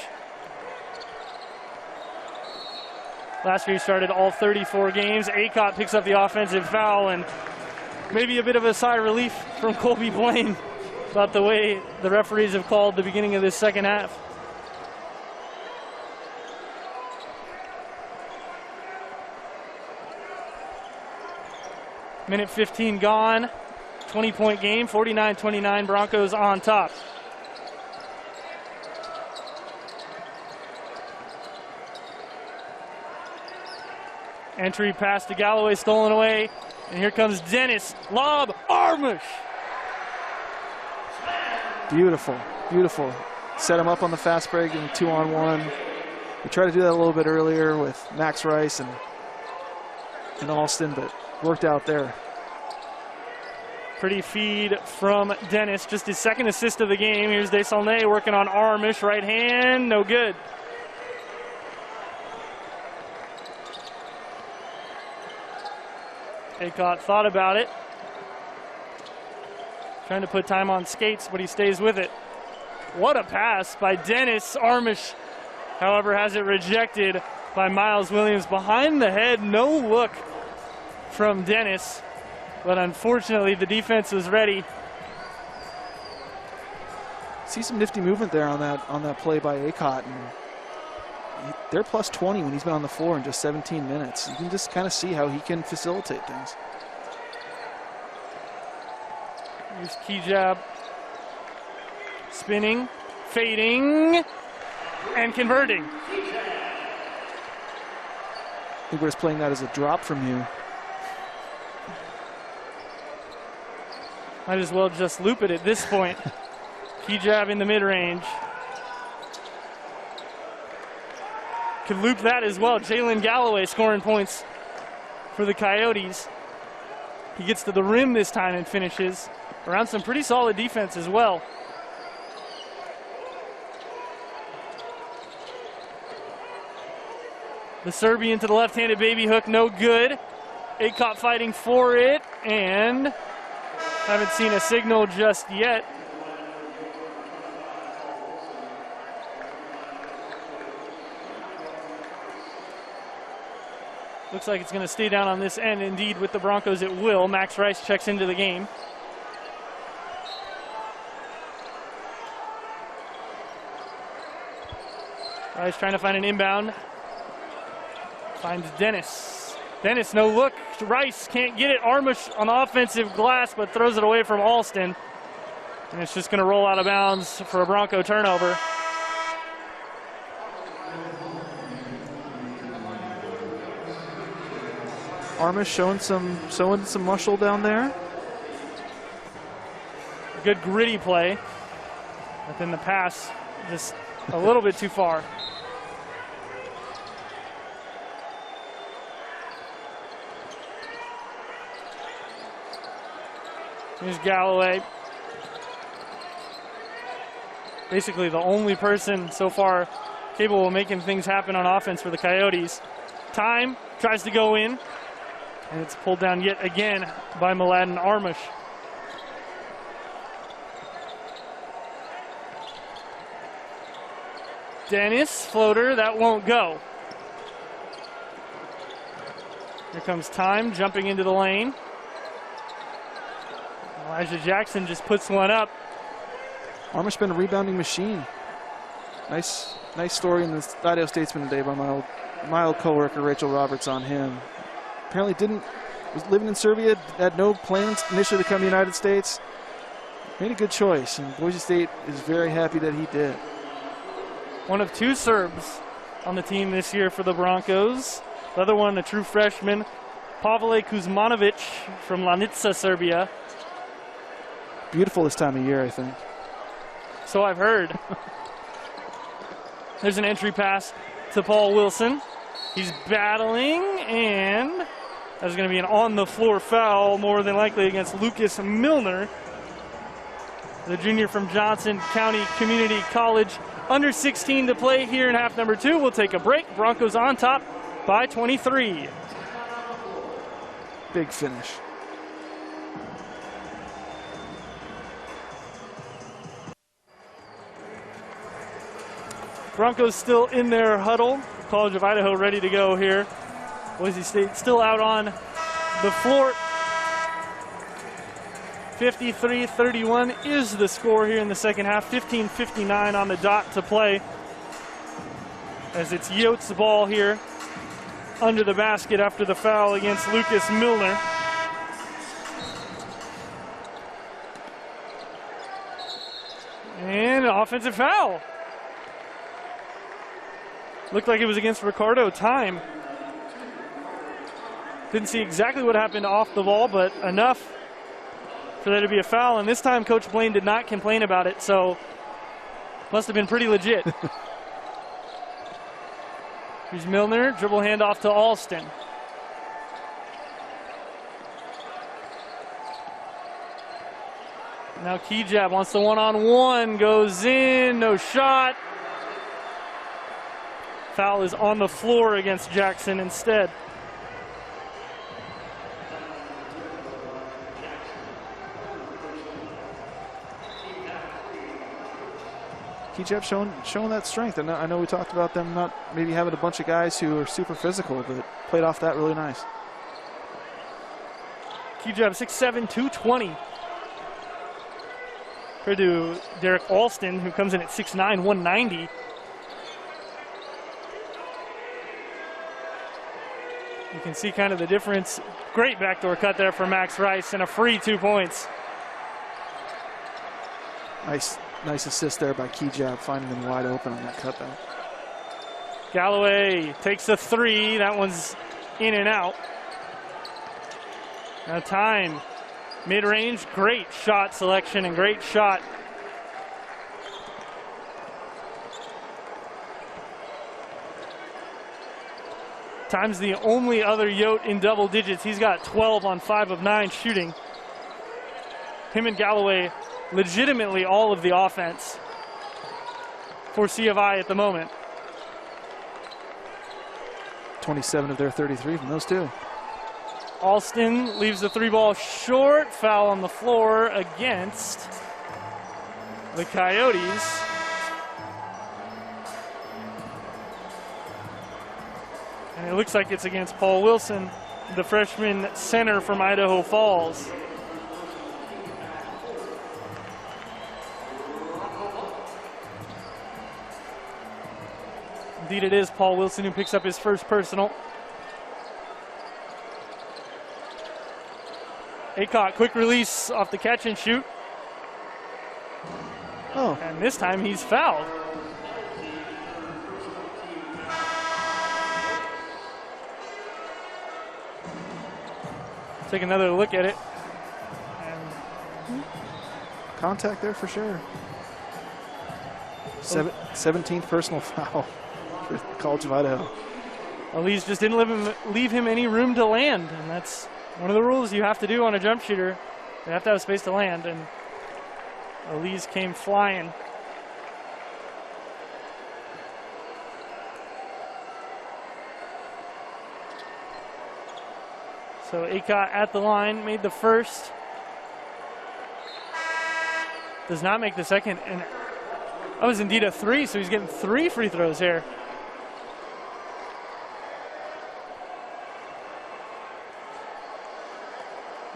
Last year he started all 34 games. Aycock picks up the offensive foul, and maybe a bit of a sigh of relief from Colby Blaine about the way the referees have called the beginning of this second half. Minute 15 gone. 20-point game, 49-29, Broncos on top. Entry pass to Galloway, stolen away. And here comes Dennis. Lob, Armish. Beautiful, beautiful. Set him up on the fast break in 2-on-1. We tried to do that a little bit earlier with Max Rice and Alston, but worked out there. Pretty feed from Dennis, just his second assist of the game. Here's Desaulnay working on Armish, right hand, no good. Aycock thought about it. Trying to put Time on skates, but he stays with it. What a pass by Dennis. Armish, however, has it rejected by Miles Williams. Behind the head, no look from Dennis. But unfortunately, the defense was ready. See some nifty movement there on that play by Aycock. They're plus 20 when he's been on the floor in just 17 minutes. You can just kind of see how he can facilitate things. Here's Kejab spinning, Fading and converting. I think we're just playing that as a drop from you. Might as well just loop it at this point. Key jab in the mid-range. Could loop that as well. Jalen Galloway scoring points for the Coyotes. He gets to the rim this time and finishes around some pretty solid defense as well. The Serbian to the left-handed baby hook, no good. Akop fighting for it, and haven't seen a signal just yet. Looks like it's going to stay down on this end. Indeed, with the Broncos, it will. Max Rice checks into the game. Rice trying to find an inbound. Finds Dennis. Dennis, no look. Rice can't get it. Armush on the offensive glass, but throws it away from Alston. And it's just going to roll out of bounds for a Bronco turnover. Armish showing some muscle down there. Good gritty play. But then the pass just a little bit too far. Here's Galloway. Basically the only person so far capable of making things happen on offense for the Coyotes. Time tries to go in, and it's pulled down yet again by Mladen Armush. Dennis, floater, that won't go. Here comes Time jumping into the lane. Elijah Jackson just puts one up. Armush been a rebounding machine. Nice story in the Idaho Statesman today by my old co-worker Rachel Roberts on him. Apparently was living in Serbia, had no plans initially to come to the United States. Made a good choice, and Boise State is very happy that he did. One of two Serbs on the team this year for the Broncos. The other one, a true freshman, Pavle Kuzmanovic from Lanica, Serbia. Beautiful this time of year, I think. So I've heard. There's an entry pass to Paul Wilson. He's battling, and that's going to be an on-the-floor foul, more than likely against Lucas Milner, the junior from Johnson County Community College. Under 16 to play here in half number 2. We'll take a break. Broncos on top by 23. Big finish. Broncos still in their huddle. College of Idaho ready to go here. Boise State still out on the floor. 53-31 is the score here in the second half. 15:59 on the dot to play. As it's Yotes' ball here under the basket after the foul against Lucas Milner. And an offensive foul. Looked like it was against Ricardo. Time. Didn't see exactly what happened off the ball, but enough for there to be a foul. And this time, Coach Blaine did not complain about it, so must have been pretty legit. Here's Milner, dribble handoff to Alston. Now Key Jab wants the one-on-one, goes in, no shot. Foul is on the floor against Jackson instead. Key-Jab showing that strength. And I know we talked about them not maybe having a bunch of guys who are super physical, but played off that really nice. Key-Jab 6'7", 220. Compared to Derek Alston, who comes in at 6'9", 190. You can see kind of the difference. Great backdoor cut there for Max Rice, and a free 2 points. Nice nice assist there by Kijab, finding them wide open on that cutback. Galloway takes a three. That one's in and out. Now time, mid-range, great shot selection and great shot. Time's the only other Yote in double digits. He's got 12 on 5 of 9 shooting. Him and Galloway legitimately all of the offense for C of I at the moment. 27 of their 33 from those two. Alston leaves the three ball short. Foul on the floor against the Coyotes. And it looks like it's against Paul Wilson, the freshman center from Idaho Falls. Indeed it is Paul Wilson who picks up his first personal. Aycock, quick release off the catch and shoot. Oh. And this time he's fouled. Take another look at it. And contact there for sure. 17th personal foul for the College of Idaho. Elise just didn't leave him any room to land, and that's one of the rules you have to do on a jump shooter. You have to have space to land, and Elise came flying. So Aycock at the line, made the first. Does not make the second, and that was indeed a three, so he's getting 3 free throws here.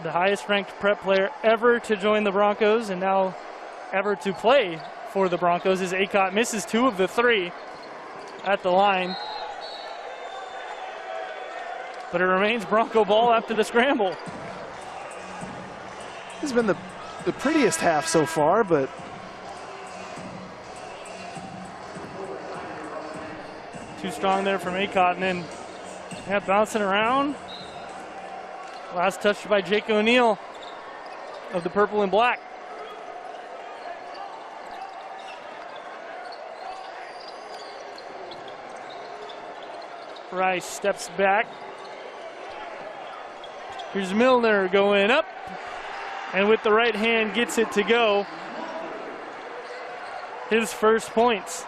The highest ranked prep player ever to join the Broncos and now ever to play for the Broncos is Aycock. Misses 2 of the 3 at the line. But it remains Bronco ball after the scramble. This has been the prettiest half so far, but too strong there from Aycock, and then bouncing around. Last touch by Jake O'Neal of the purple and black. Rice steps back. Here's Milner going up, and with the right hand gets it to go. His first points.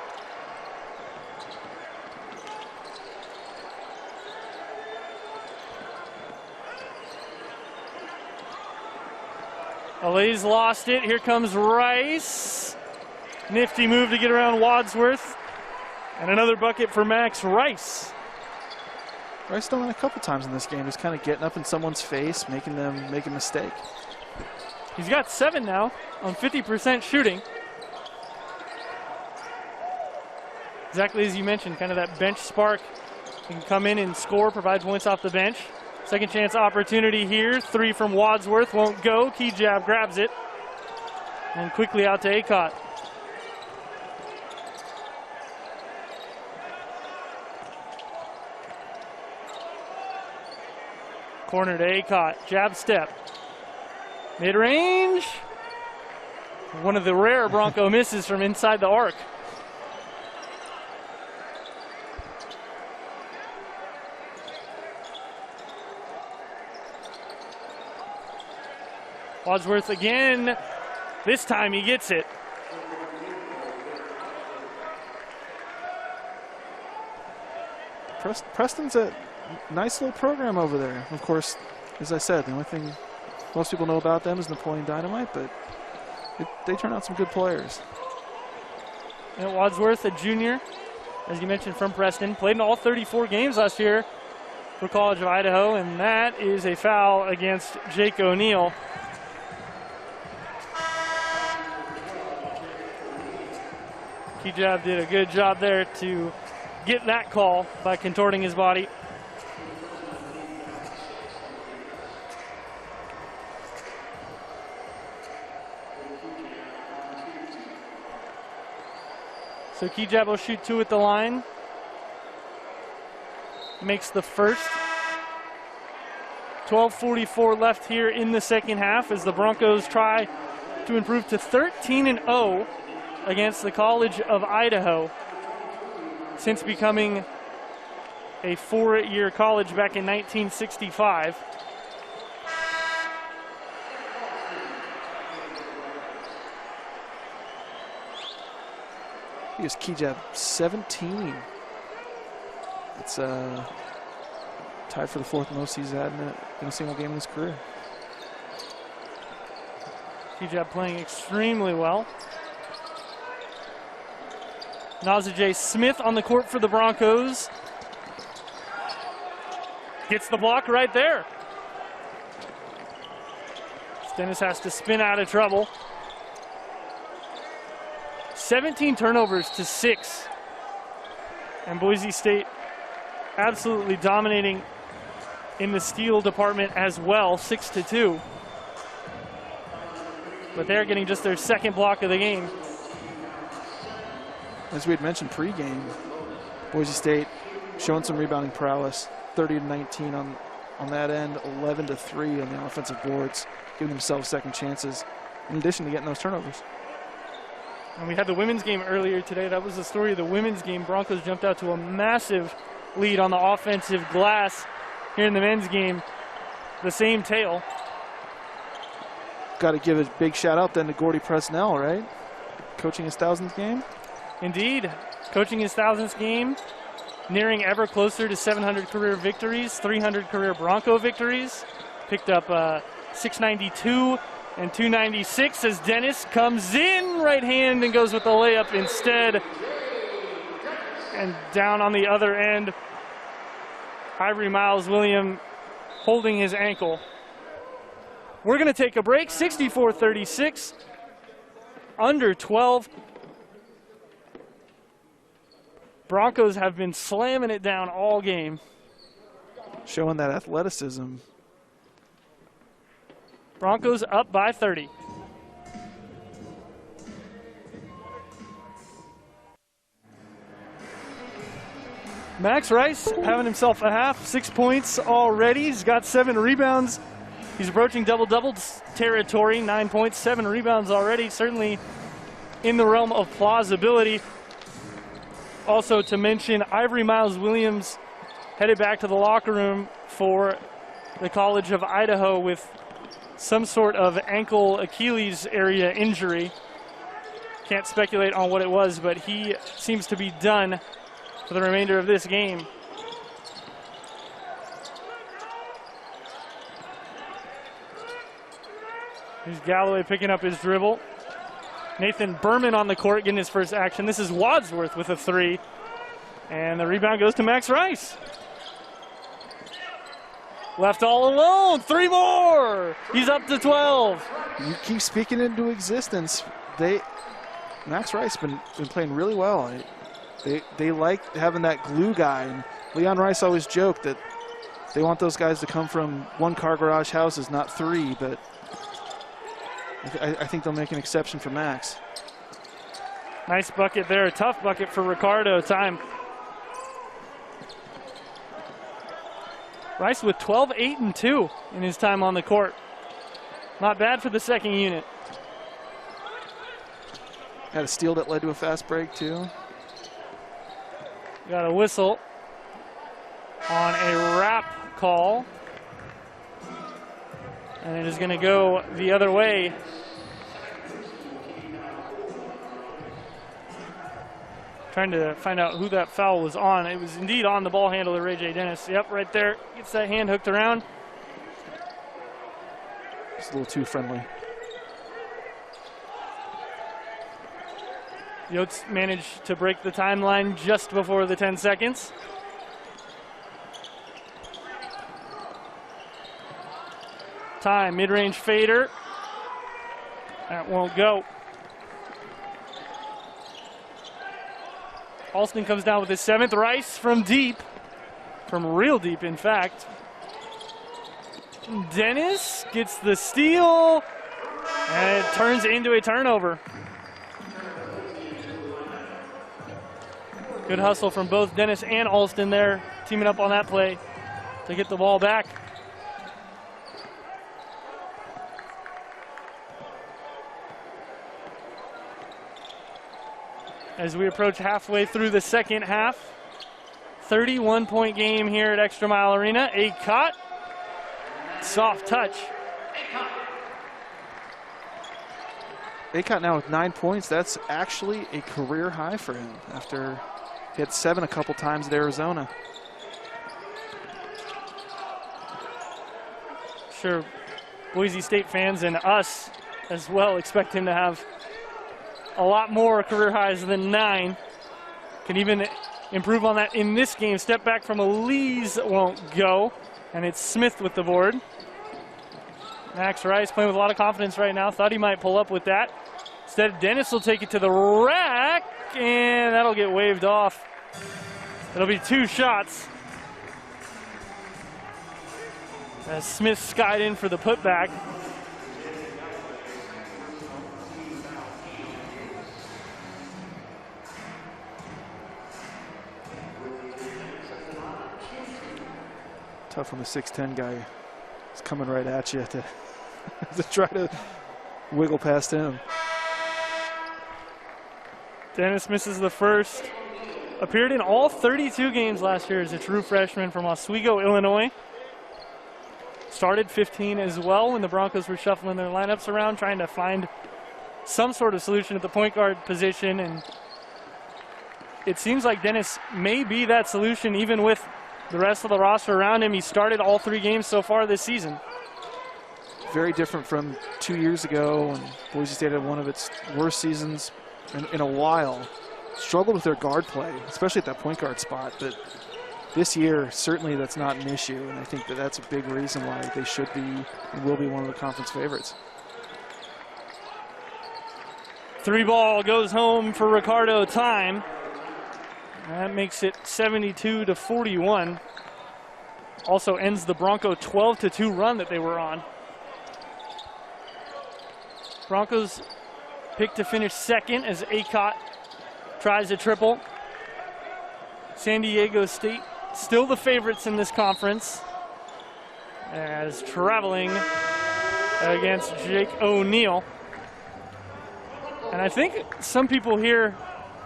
LA's lost it. Here comes Rice. Nifty move to get around Wadsworth. And another bucket for Max Rice. Rice done it a couple times in this game. He's kind of getting up in someone's face, making them make a mistake. He's got 7 now on 50% shooting. Exactly as you mentioned, kind of that bench spark. He can come in and score, provide points off the bench. Second chance opportunity here. 3 from Wadsworth, won't go. Kijab grabs it. And quickly out to Aycock. Corner to Aycock, jab step. Mid-range. One of the rare Bronco misses from inside the arc. Wadsworth again. This time he gets it. Preston's a nice little program over there. Of course, as I said, the only thing most people know about them is Napoleon Dynamite, but they turn out some good players. And Wadsworth, a junior, as you mentioned, from Preston, played in all 34 games last year for College of Idaho, and that is a foul against Jake O'Neal. Kijab did a good job there to get that call by contorting his body. So Kijab will shoot 2 at the line. Makes the first. 12:44 left here in the second half as the Broncos try to improve to 13-0 against the College of Idaho since becoming a 4-year college back in 1965. Here's Kijab, 17. It's tied for the 4th most he's had in a single game in his career. Kijab playing extremely well. Nazajay Smith on the court for the Broncos. Gets the block right there. Dennis has to spin out of trouble. 17 turnovers to 6. And Boise State absolutely dominating in the steal department as well, 6-2. But they're getting just their second block of the game. As we had mentioned pregame, Boise State showing some rebounding prowess, 30-19 on that end, 11-3 on the offensive boards, giving themselves second chances, in addition to getting those turnovers. And we had the women's game earlier today. That was the story of the women's game. Broncos jumped out to a massive lead on the offensive glass. Here in the men's game, the same tale. Got to give a big shout out then to Gordy Presnell, right? Coaching his 1000th game. Indeed, coaching his 1000th game, nearing ever closer to 700 career victories, 300 career Bronco victories. Picked up 692 and 296 as Dennis comes in right hand and goes with the layup instead. And down on the other end, Ivory Miles Williams holding his ankle. We're going to take a break, 64-36, under 12. Broncos have been slamming it down all game. Showing that athleticism. Broncos up by 30. Max Rice having himself a half, 6 points already. He's got 7 rebounds. He's approaching double-double territory, 9 points, 7 rebounds already. Certainly in the realm of plausibility. Also to mention, Ivory Miles Williams headed back to the locker room for the College of Idaho with some sort of ankle Achilles area injury. Can't speculate on what it was, but he seems to be done for the remainder of this game. Here's Galloway picking up his dribble. Nathan Berman on the court getting his first action. This is Wadsworth with a 3. And the rebound goes to Max Rice. Left all alone, 3 more. He's up to 12. You keep speaking into existence. Max Rice been playing really well. They like having that glue guy. And Leon Rice always joked that they want those guys to come from one-car garage houses, not 3. But I think they'll make an exception for Max. Nice bucket there, a tough bucket for Ricardo. Time. Rice with 12, 8, and 2 in his time on the court. Not bad for the second unit. Had a steal that led to a fast break, too. Got a whistle on a wrap call. And it is going to go the other way. Trying to find out who that foul was on. It was indeed on the ball handler, Ray J. Dennis. Yep, right there. Gets that hand hooked around. It's a little too friendly. Yotes managed to break the timeline just before the 10 seconds. Time, mid-range fader. That won't go. Alston comes down with his 7th. Rice from deep, from real deep, in fact. Dennis gets the steal, and it turns into a turnover. Good hustle from both Dennis and Alston there, teaming up on that play to get the ball back. As we approach halfway through the second half, 31-point game here at ExtraMile Arena. A cut, soft touch. Acott now with 9 points. That's actually a career high for him after he had 7 a couple times at Arizona. Sure, Boise State fans and us as well expect him to have a lot more career highs than 9. Can even improve on that in this game. Step back from Elise won't go, and it's Smith with the board. Max Rice playing with a lot of confidence right now. Thought he might pull up with that. Instead, Dennis will take it to the rack, and that'll get waved off. It'll be 2 shots. As Smith skied in for the putback. Tough when the 6'10" guy is coming right at you to, to try to wiggle past him. Dennis misses the first. Appeared in all 32 games last year as a true freshman from Oswego, Illinois. Started 15 as well when the Broncos were shuffling their lineups around, trying to find some sort of solution at the point guard position. And it seems like Dennis may be that solution even with the rest of the roster around him. He started all 3 games so far this season. Very different from 2 years ago when Boise State had one of its worst seasons in a while. Struggled with their guard play, especially at that point guard spot. But this year, certainly that's not an issue, and I think that that's a big reason why they should be and will be one of the conference favorites. 3 ball goes home for Ricardo time. That makes it 72-41. Also ends the Bronco 12-2 run that they were on. Broncos picked to finish second as Acott tries a triple. San Diego State still the favorites in this conference as traveling against Jake O'Neal. And I think some people here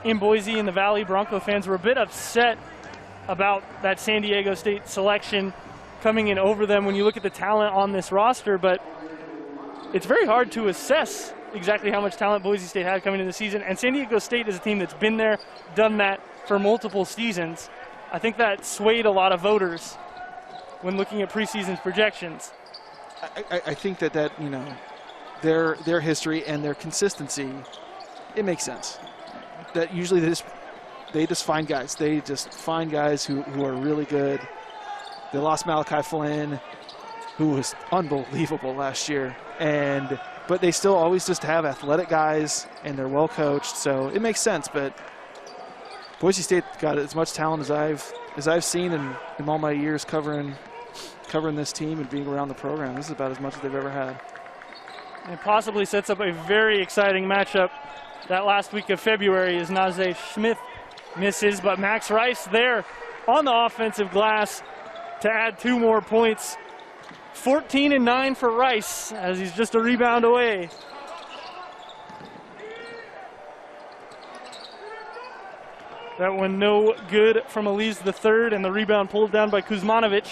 in Boise and the Valley, Bronco fans, were a bit upset about that San Diego State selection coming in over them when you look at the talent on this roster, but it's very hard to assess exactly how much talent Boise State had coming into the season. And San Diego State is a team that's been there, done that for multiple seasons. I think that swayed a lot of voters when looking at preseason projections. I think that you know, their history and their consistency, it makes sense. That usually they just find guys. They just find guys who are really good. They lost Malachi Flynn, who was unbelievable last year, but they still always just have athletic guys, and they're well coached, so it makes sense. But Boise State got as much talent as I've seen in all my years covering this team and being around the program. This is about as much as they've ever had. It possibly sets up a very exciting matchup that last week of February as Najee Smith misses, but Max Rice there on the offensive glass to add 2 more points. 14-9 for Rice as he's just a rebound away. That one no good from Elise the third, and the rebound pulled down by Kuzmanovic.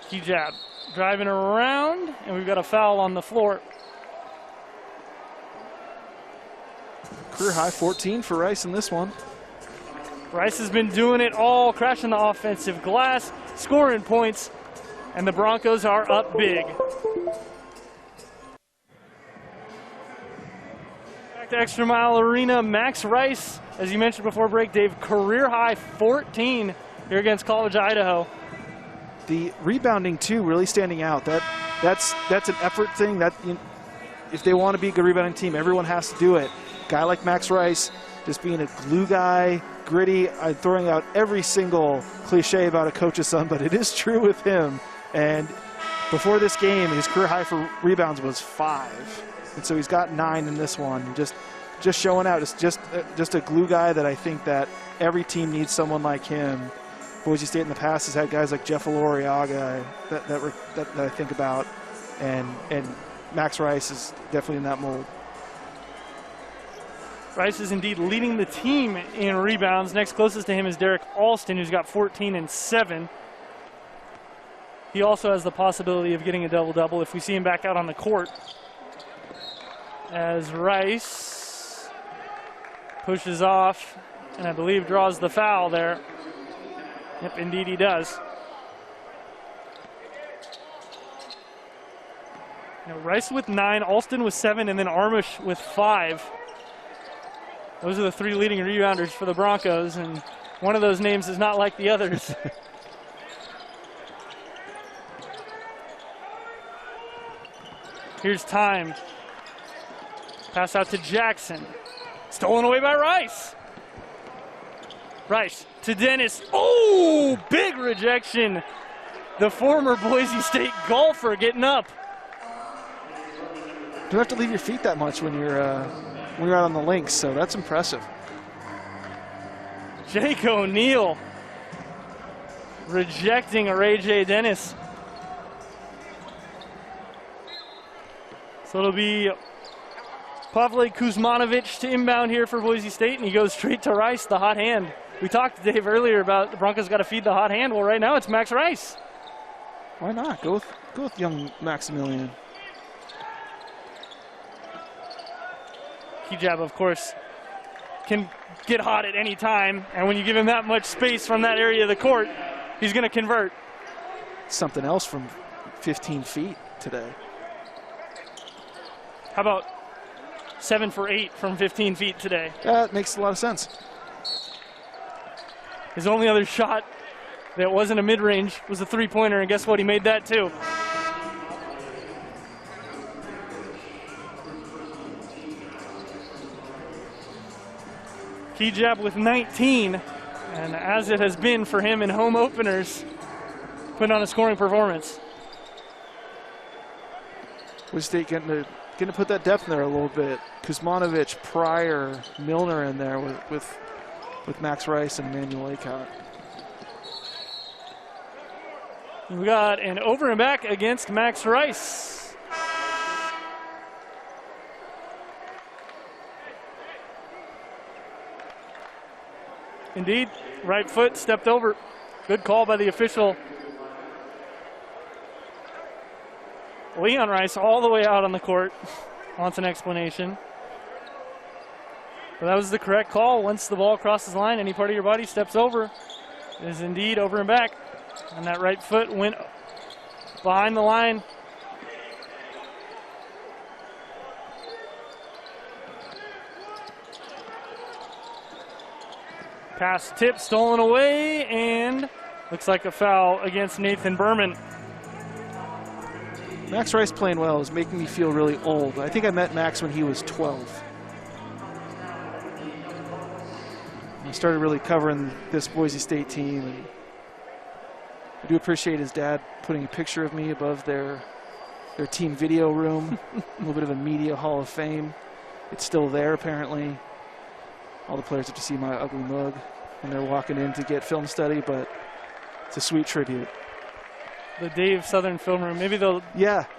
Key jab, driving around, and we've got a foul on the floor. Career high 14 for Rice in this one. Rice has been doing it all, crashing the offensive glass, scoring points, and the Broncos are up big. Back to ExtraMile Arena, Max Rice, as you mentioned before break, Dave, career high 14 here against College of Idaho. The rebounding too, really standing out. That's an effort thing. That if they want to be a good rebounding team, everyone has to do it. Guy like Max Rice, just being a glue guy, gritty. I'm throwing out every single cliche about a coach's son, but it is true with him. And Before this game, his career high for rebounds was 5. And so he's got 9 in this one. Just showing out. It's just a glue guy that I think that every team needs someone like him. Boise State in the past has had guys like Jeff Aloriaga that I think about. And Max Rice is definitely in that mold. Rice is indeed leading the team in rebounds. Next closest to him is Derek Alston, who's got 14 and 7. He also has the possibility of getting a double-double if we see him back out on the court. As Rice pushes off, and I believe draws the foul there. Yep, indeed he does. Now Rice with 9, Alston with 7, and then Armish with 5. Those are the 3 leading rebounders for the Broncos, and one of those names is not like the others. Here's time. Pass out to Jackson. Stolen away by Rice. Rice to Dennis. Oh, big rejection. The former Boise State golfer getting up. You don't have to leave your feet that much when you're out on the links, so that's impressive. Jake O'Neal rejecting a Ray J. Dennis. So it'll be Pavle Kuzmanovic to inbound here for Boise State, and he goes straight to Rice, the hot hand. We talked to Dave earlier about the Broncos got to feed the hot hand. Well, right now it's Max Rice. Why not? Go with young Maximilian. Hijab, of course, can get hot at any time, and when you give him that much space from that area of the court, he's going to convert. Something else from 15 feet today. How about 7 for 8 from 15 feet today? That makes a lot of sense. His only other shot that wasn't a mid-range was a three-pointer, and guess what? He made that too. Hijab with 19, and as it has been for him in home openers, putting on a scoring performance. Boise State getting to put that depth in there a little bit. Kuzmanovic, Pryor, Milner in there with Max Rice and Emmanuel Aycott. We got an over and back against Max Rice. Indeed, right foot stepped over. Good call by the official. Leon Rice all the way out on the court. Wants an explanation. But that was the correct call. Once the ball crosses the line, any part of your body steps over. It is indeed over and back. And that right foot went behind the line. Pass tip stolen away, and looks like a foul against Nathan Berman. Max Rice playing well is making me feel really old. I think I met Max when he was 12. I started really covering this Boise State team, and I do appreciate his dad putting a picture of me above their team video room. A little bit of a media hall of fame. It's still there apparently. All the players have to see my ugly mug when they're walking in to get film study, but it's a sweet tribute. The Dave Southern Film Room. Maybe they'll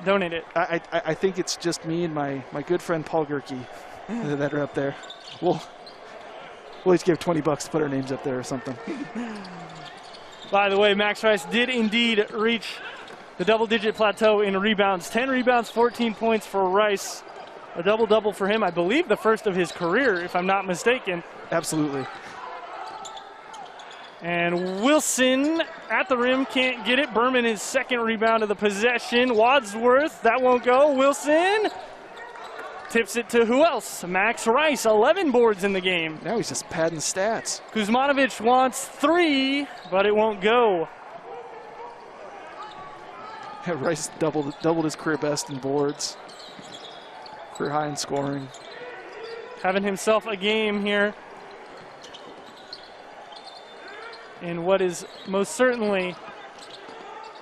donate it. I think it's just me and my good friend Paul Gerke that are up there. We'll each give $20 to put our names up there or something. By the way, Max Rice did indeed reach the double-digit plateau in rebounds. 10 rebounds, 14 points for Rice. A double-double for him, I believe the first of his career, if I'm not mistaken. Absolutely. And Wilson at the rim, can't get it. Berman, his second rebound of the possession. Wadsworth, that won't go. Wilson tips it to who else? Max Rice, 11 boards in the game. Now he's just padding stats. Kuzmanovic wants 3, but it won't go. Rice doubled his career best in boards. Career high in scoring. Having himself a game here in what is most certainly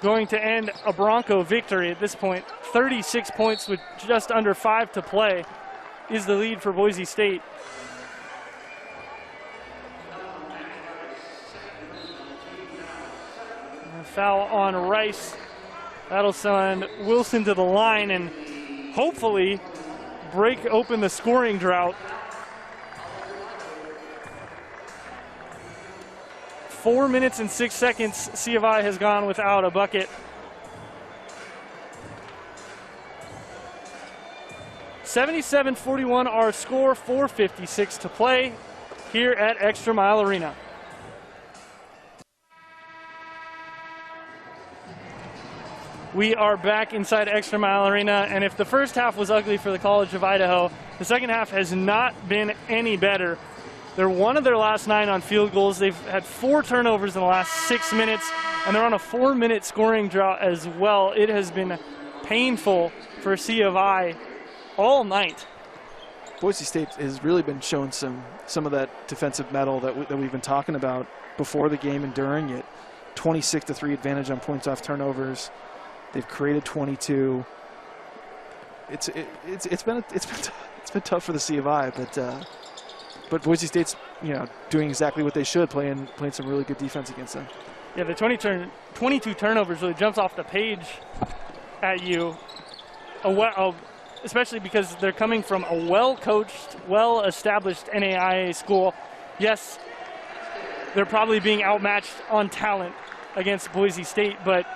going to end a Bronco victory at this point. 36 points with just under 5 to play is the lead for Boise State. And a foul on Rice. That'll send Wilson to the line and hopefully break open the scoring drought. 4 minutes and 6 seconds, C of I has gone without a bucket. 77-41 our score, 4:56 to play here at ExtraMile Arena. We are back inside ExtraMile Arena, and if the first half was ugly for the College of Idaho, the second half has not been any better. They're 1 of their last 9 on field goals. They've had 4 turnovers in the last 6 minutes, and they're on a 4-minute scoring drought as well. It has been painful for C of I all night. Boise State has really been showing some of that defensive mettle that we've been talking about before the game and during it. 26-3 advantage on points off turnovers. They've created 22. It's been tough for the C of I, but Boise State's doing exactly what they should, playing some really good defense against them. Yeah, the 22 turnovers really jumps off the page at you, especially because they're coming from a well-coached, well-established NAIA school. Yes, they're probably being outmatched on talent against Boise State, but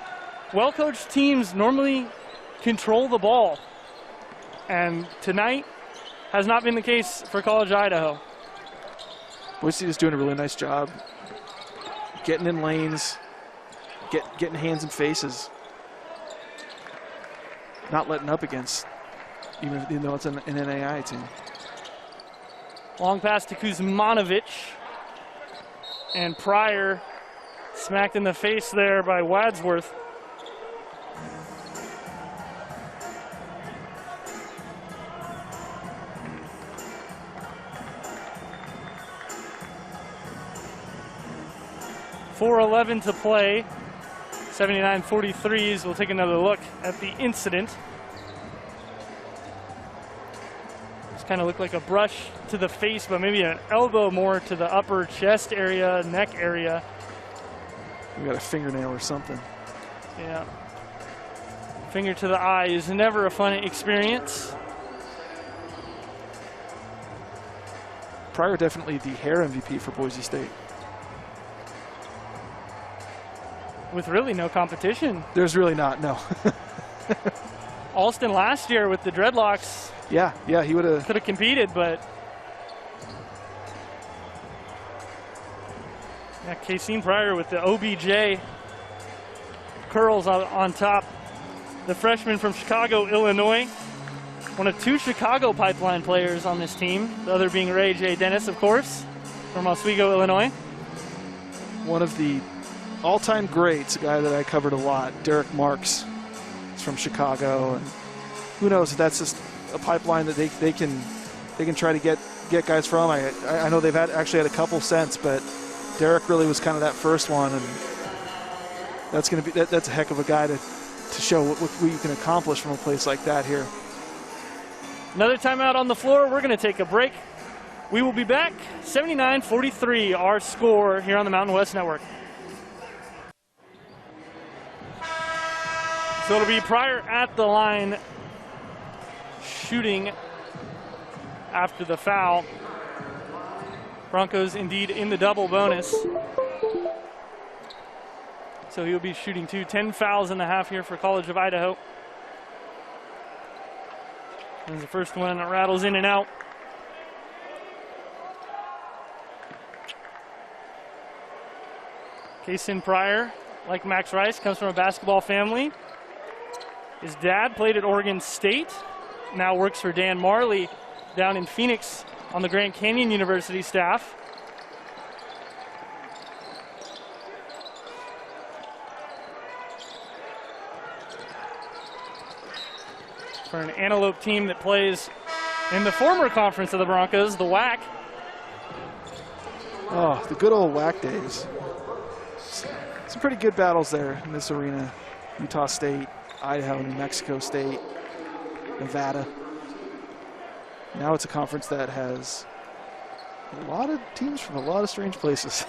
well-coached teams normally control the ball, and tonight has not been the case for College of Idaho. Boise is doing a really nice job getting in lanes, getting hands and faces, not letting up against, even though it's an NAIA team. Long pass to Kuzmanovic, and Pryor smacked in the face there by Wadsworth. .4:11 to play, 79-43s. We'll take another look at the incident. Just kind of looked like a brush to the face, but maybe an elbow more to the upper chest area, neck area. We got a fingernail or something. Yeah. Finger to the eye is never a fun experience. Pryor definitely the hair MVP for Boise State. With really no competition. There's really not, no. Alston last year with the dreadlocks. Yeah, he would have. Could have competed, but. Yeah, Caseen Pryor with the OBJ curls on top. The freshman from Chicago, Illinois. One of 2 Chicago pipeline players on this team. The other being Ray J. Dennis, of course, from Oswego, Illinois. One of the all-time greats, a guy that I covered a lot, Derek Marks, is from Chicago, and who knows if that's just a pipeline that they can try to get guys from. I know they've actually had a couple since, but Derek really was kind of that first one, and that's a heck of a guy to show what you can accomplish from a place like that here. Another timeout on the floor. We're going to take a break. We will be back. 79-43 our score here on the Mountain West Network. So it'll be Pryor at the line shooting after the foul. Broncos indeed in the double bonus. So he'll be shooting 10 fouls in the half here for College of Idaho. There's the first one that rattles in and out. Caseen Pryor, like Max Rice, comes from a basketball family. His dad played at Oregon State, now works for Dan Marley down in Phoenix on the Grand Canyon University staff. For an Antelope team that plays in the former conference of the Broncos, the WAC. Oh, the good old WAC days. Some pretty good battles there in this arena. Utah State, Idaho, New Mexico State, Nevada. Now it's a conference that has a lot of teams from a lot of strange places.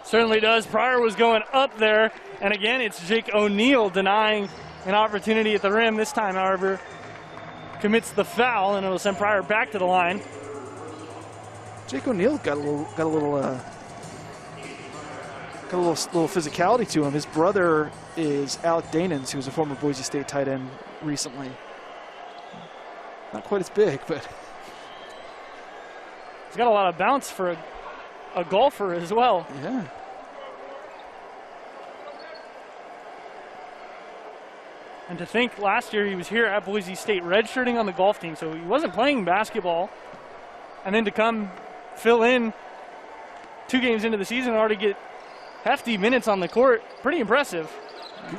Certainly does. Pryor was going up there, and again, it's Jake O'Neal denying an opportunity at the rim. This time, however, commits the foul, and it'll send Pryor back to the line. Jake O'Neal got a little physicality to him. His brother is Alec Danens, who's a former Boise State tight end recently. Not quite as big, but he's got a lot of bounce for a golfer as well. Yeah. And to think last year he was here at Boise State redshirting on the golf team, so he wasn't playing basketball. And then to come fill in 2 games into the season and already get hefty minutes on the court, pretty impressive.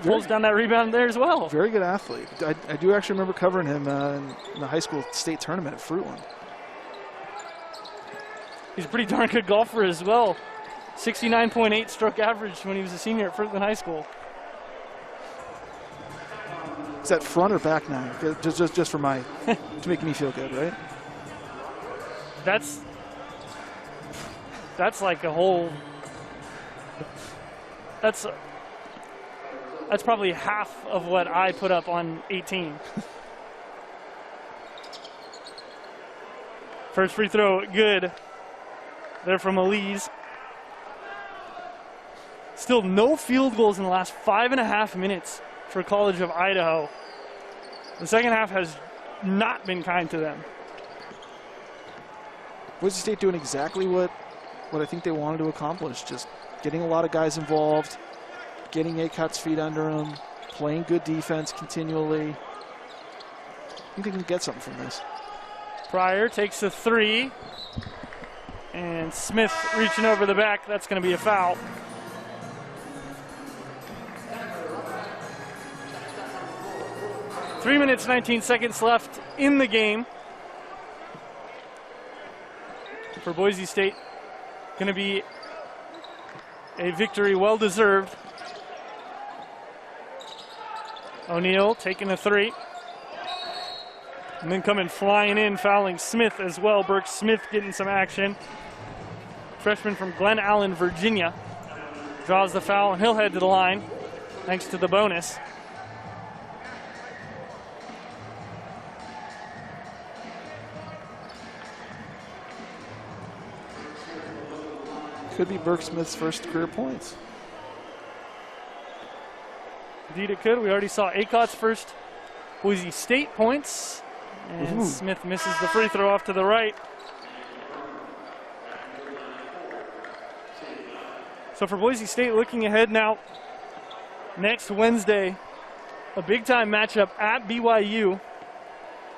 Pulls down that rebound there as well. Very good athlete. I do actually remember covering him in the high school state tournament at Fruitland. He's a pretty darn good golfer as well. 69.8 stroke average when he was a senior at Fruitland High School. Is that front or back nine? Just for my to make me feel good, right? That's like a whole. That's probably half of what I put up on 18. First free throw, good. There from Elise. Still no field goals in the last 5.5 minutes for College of Idaho. The second half has not been kind to them. Boise State doing exactly what I think they wanted to accomplish. Just getting a lot of guys involved, getting Acot's feet under him, playing good defense continually. I think they can get something from this. Pryor takes a 3. And Smith reaching over the back. That's going to be a foul. Three minutes, 19 seconds left in the game. For Boise State, going to be a victory well-deserved. O'Neal taking a 3. And then coming flying in, fouling Smith as well. Burke Smith getting some action. Freshman from Glen Allen, Virginia. Draws the foul, and he'll head to the line thanks to the bonus. Could be Burke Smith's first career points. Indeed it could. We already saw Acot's first Boise State points. And Smith misses the free throw off to the right. So for Boise State, looking ahead now, next Wednesday, a big-time matchup at BYU.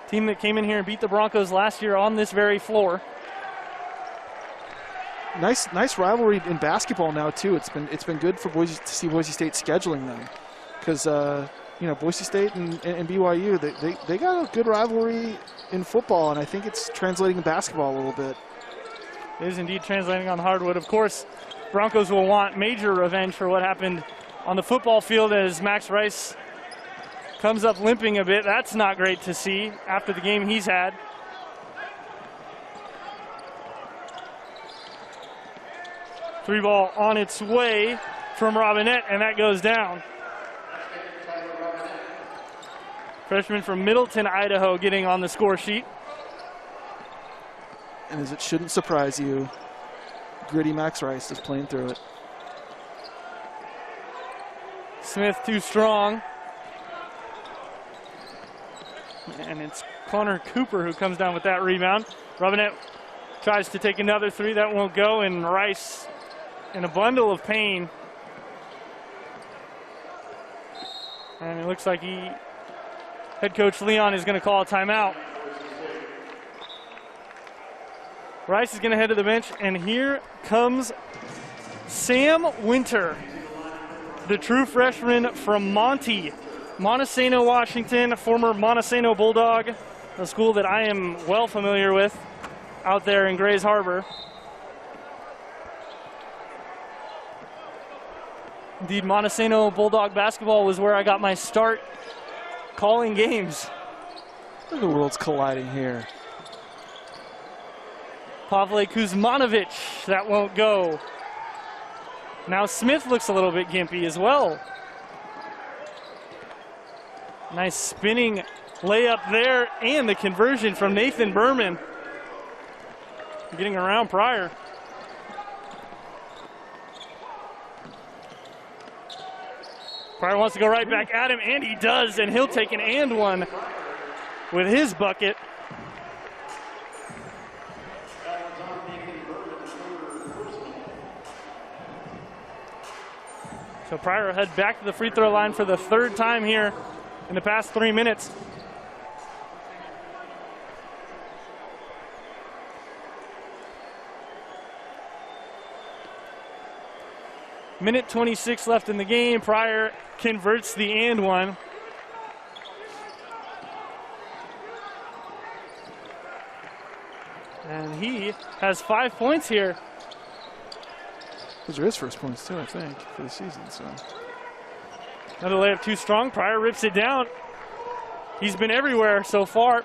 Team that came in here and beat the Broncos last year on this very floor. Nice rivalry in basketball now too. It's been good for Boise to see Boise State scheduling them, because Boise State and BYU they got a good rivalry in football, and I think it's translating in basketball a little bit. It is indeed translating on hardwood. Of course, Broncos will want major revenge for what happened on the football field as Max Rice comes up limping a bit. That's not great to see after the game he's had. Three ball on its way from Robinette, and that goes down. Freshman from Middleton, Idaho, getting on the score sheet. And as it shouldn't surprise you, gritty Max Rice is playing through it. Smith too strong. And it's Connor Cooper who comes down with that rebound. Robinette tries to take another 3. That won't go, and Rice in a bundle of pain. And it looks like head coach Leon is going to call a timeout. Rice is going to head to the bench, and here comes Sam Winter, the true freshman from Montesano, Washington, former Montesano Bulldog, a school that I am well familiar with out there in Grays Harbor. Indeed, Montesano Bulldog basketball was where I got my start calling games. The world's colliding here. Pavle Kuzmanovic, that won't go. Now Smith looks a little bit gimpy as well. Nice spinning layup there, and the conversion from Nathan Berman. Getting around Pryor. Pryor wants to go right back at him, and he does, and he'll take an and one with his bucket. So Pryor head back to the free throw line for the third time here in the past 3 minutes. Minute 26 left in the game. Pryor converts the and one. And he has 5 points here. Those are his first points too, I think, for the season. So Another layup too strong. Pryor rips it down. He's been everywhere so far.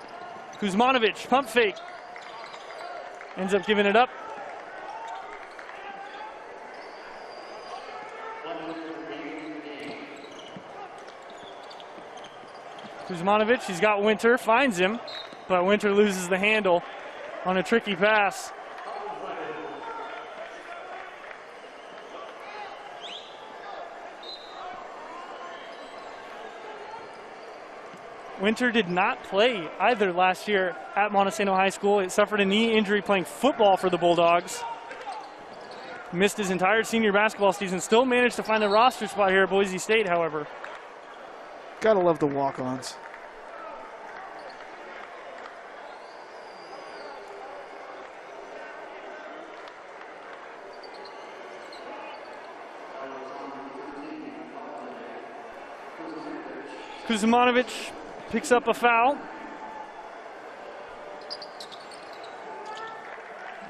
Kuzmanovic, pump fake. Ends up giving it up. Kuzmanovic, he's got Winter, finds him, but Winter loses the handle on a tricky pass. Winter did not play either last year at Montesano High School. He suffered a knee injury playing football for the Bulldogs. Missed his entire senior basketball season. Still managed to find a roster spot here at Boise State, however. gotta love the walk-ons. Kuzmanovic picks up a foul.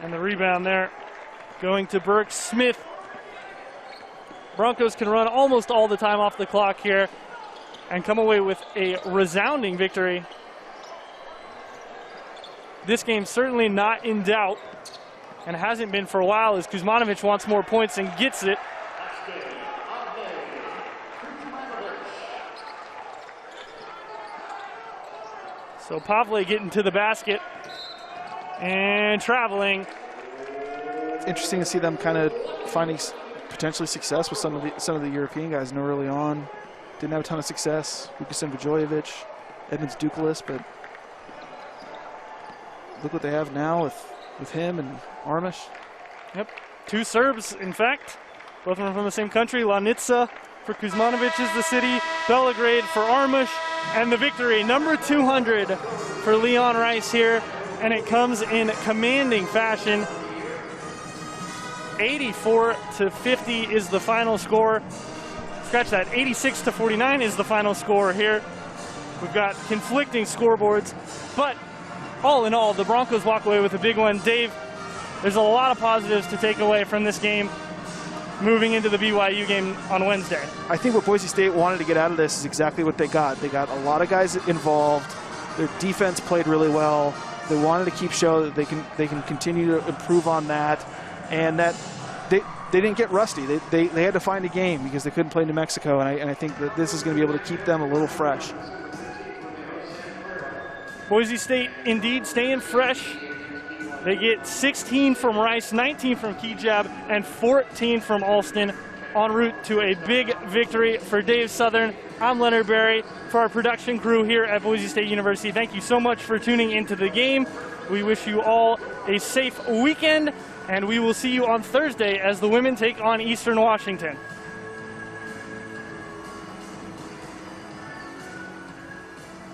And the rebound there going to Burke Smith. Broncos can run almost all the time off the clock here and come away with a resounding victory. This game certainly not in doubt and hasn't been for a while as Kuzmanovic wants more points and gets it. So Pavle getting to the basket and traveling. It's interesting to see them kind of finding potentially success with some of the European guys. No early on, didn't have a ton of success. Lucas Vujojevic, Edmonds Dukalis, but look what they have now with him and Armish. Yep, two Serbs, in fact, both of them from the same country. Lanica for Kuzmanovic is the city, Belgrade for Armish, and the victory, number 200 for Leon Rice here, and it comes in commanding fashion. 84-50 is the final score. Scratch that, 86-49 is the final score here. We've got conflicting scoreboards, but all in all, the Broncos walk away with a big one. Dave, there's a lot of positives to take away from this game moving into the BYU game on Wednesday. I think what Boise State wanted to get out of this is exactly what they got. They got a lot of guys involved. Their defense played really well. They wanted to keep show that they can continue to improve on that, and that they didn't get rusty. They had to find a game because they couldn't play New Mexico, and I think that this is going to be able to keep them a little fresh. Boise State indeed staying fresh. They get 16 from Rice, 19 from Kijab, and 14 from Alston, en route to a big victory for Dave Southern. I'm Leonard Berry for our production crew here at Boise State University. Thank you so much for tuning into the game. We wish you all a safe weekend, and we will see you on Thursday as the women take on Eastern Washington.